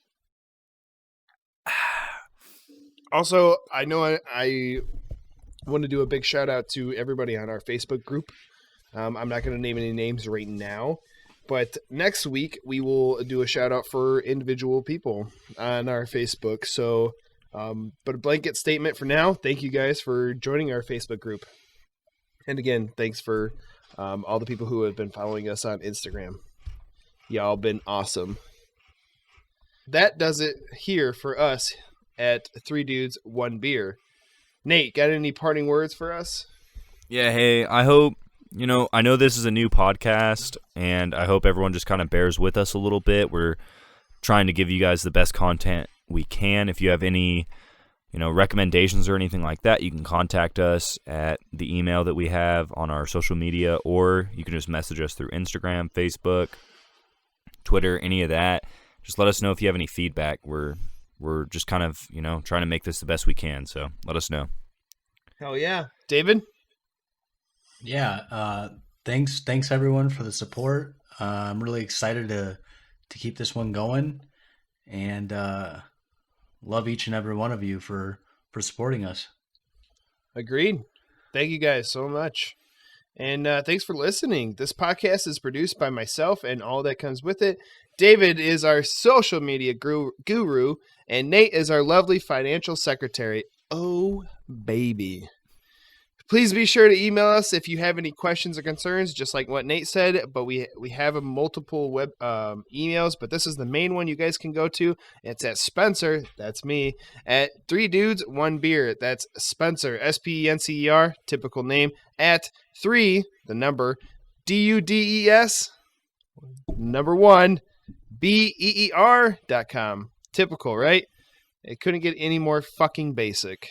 Also, I know I want to do a big shout out to everybody on our Facebook group. I'm not going to name any names right now, but next week we will do a shout out for individual people on our Facebook. So, but a blanket statement for now. Thank you guys for joining our Facebook group. And again, thanks for all the people who have been following us on Instagram. Y'all been awesome. That does it here for us at 3 Dudes, 1 Beer. Nate, got any parting words for us? Yeah, hey, I hope, I know this is a new podcast, and I hope everyone just kind of bears with us a little bit. We're trying to give you guys the best content we can. If you have any, recommendations or anything like that, you can contact us at the email that we have on our social media, or you can just message us through Instagram, Facebook, Twitter, any of that. Just let us know if you have any feedback. We're just kind of, trying to make this the best we can. So let us know. Hell yeah. David? Yeah. Thanks everyone for the support. I'm really excited to keep this one going, and love each and every one of you for supporting us. Agreed. Thank you guys so much. And thanks for listening. This podcast is produced by myself and all that comes with it. David is our social media guru, and Nate is our lovely financial secretary. Oh, baby. Please be sure to email us if you have any questions or concerns, just like what Nate said. But we have multiple web emails, but this is the main one you guys can go to. It's at Spencer, that's me, at 3 Dudes, 1 Beer. That's Spencer, Spencer, typical name, at 3, the number, DUDES, number 1, BEER.com. Typical, right? It couldn't get any more fucking basic.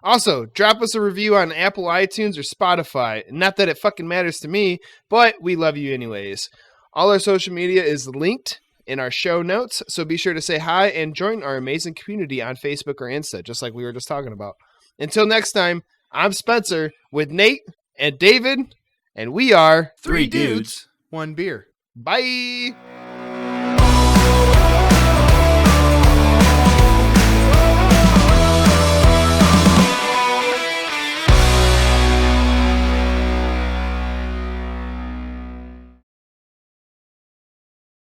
Also, drop us a review on Apple iTunes or Spotify. Not that it fucking matters to me, but we love you anyways. All our social media is linked in our show notes, so be sure to say hi and join our amazing community on Facebook or Insta, just like we were just talking about. Until next time, I'm Spencer with Nate and David, and we are 3 Dudes, 1 Beer. Bye!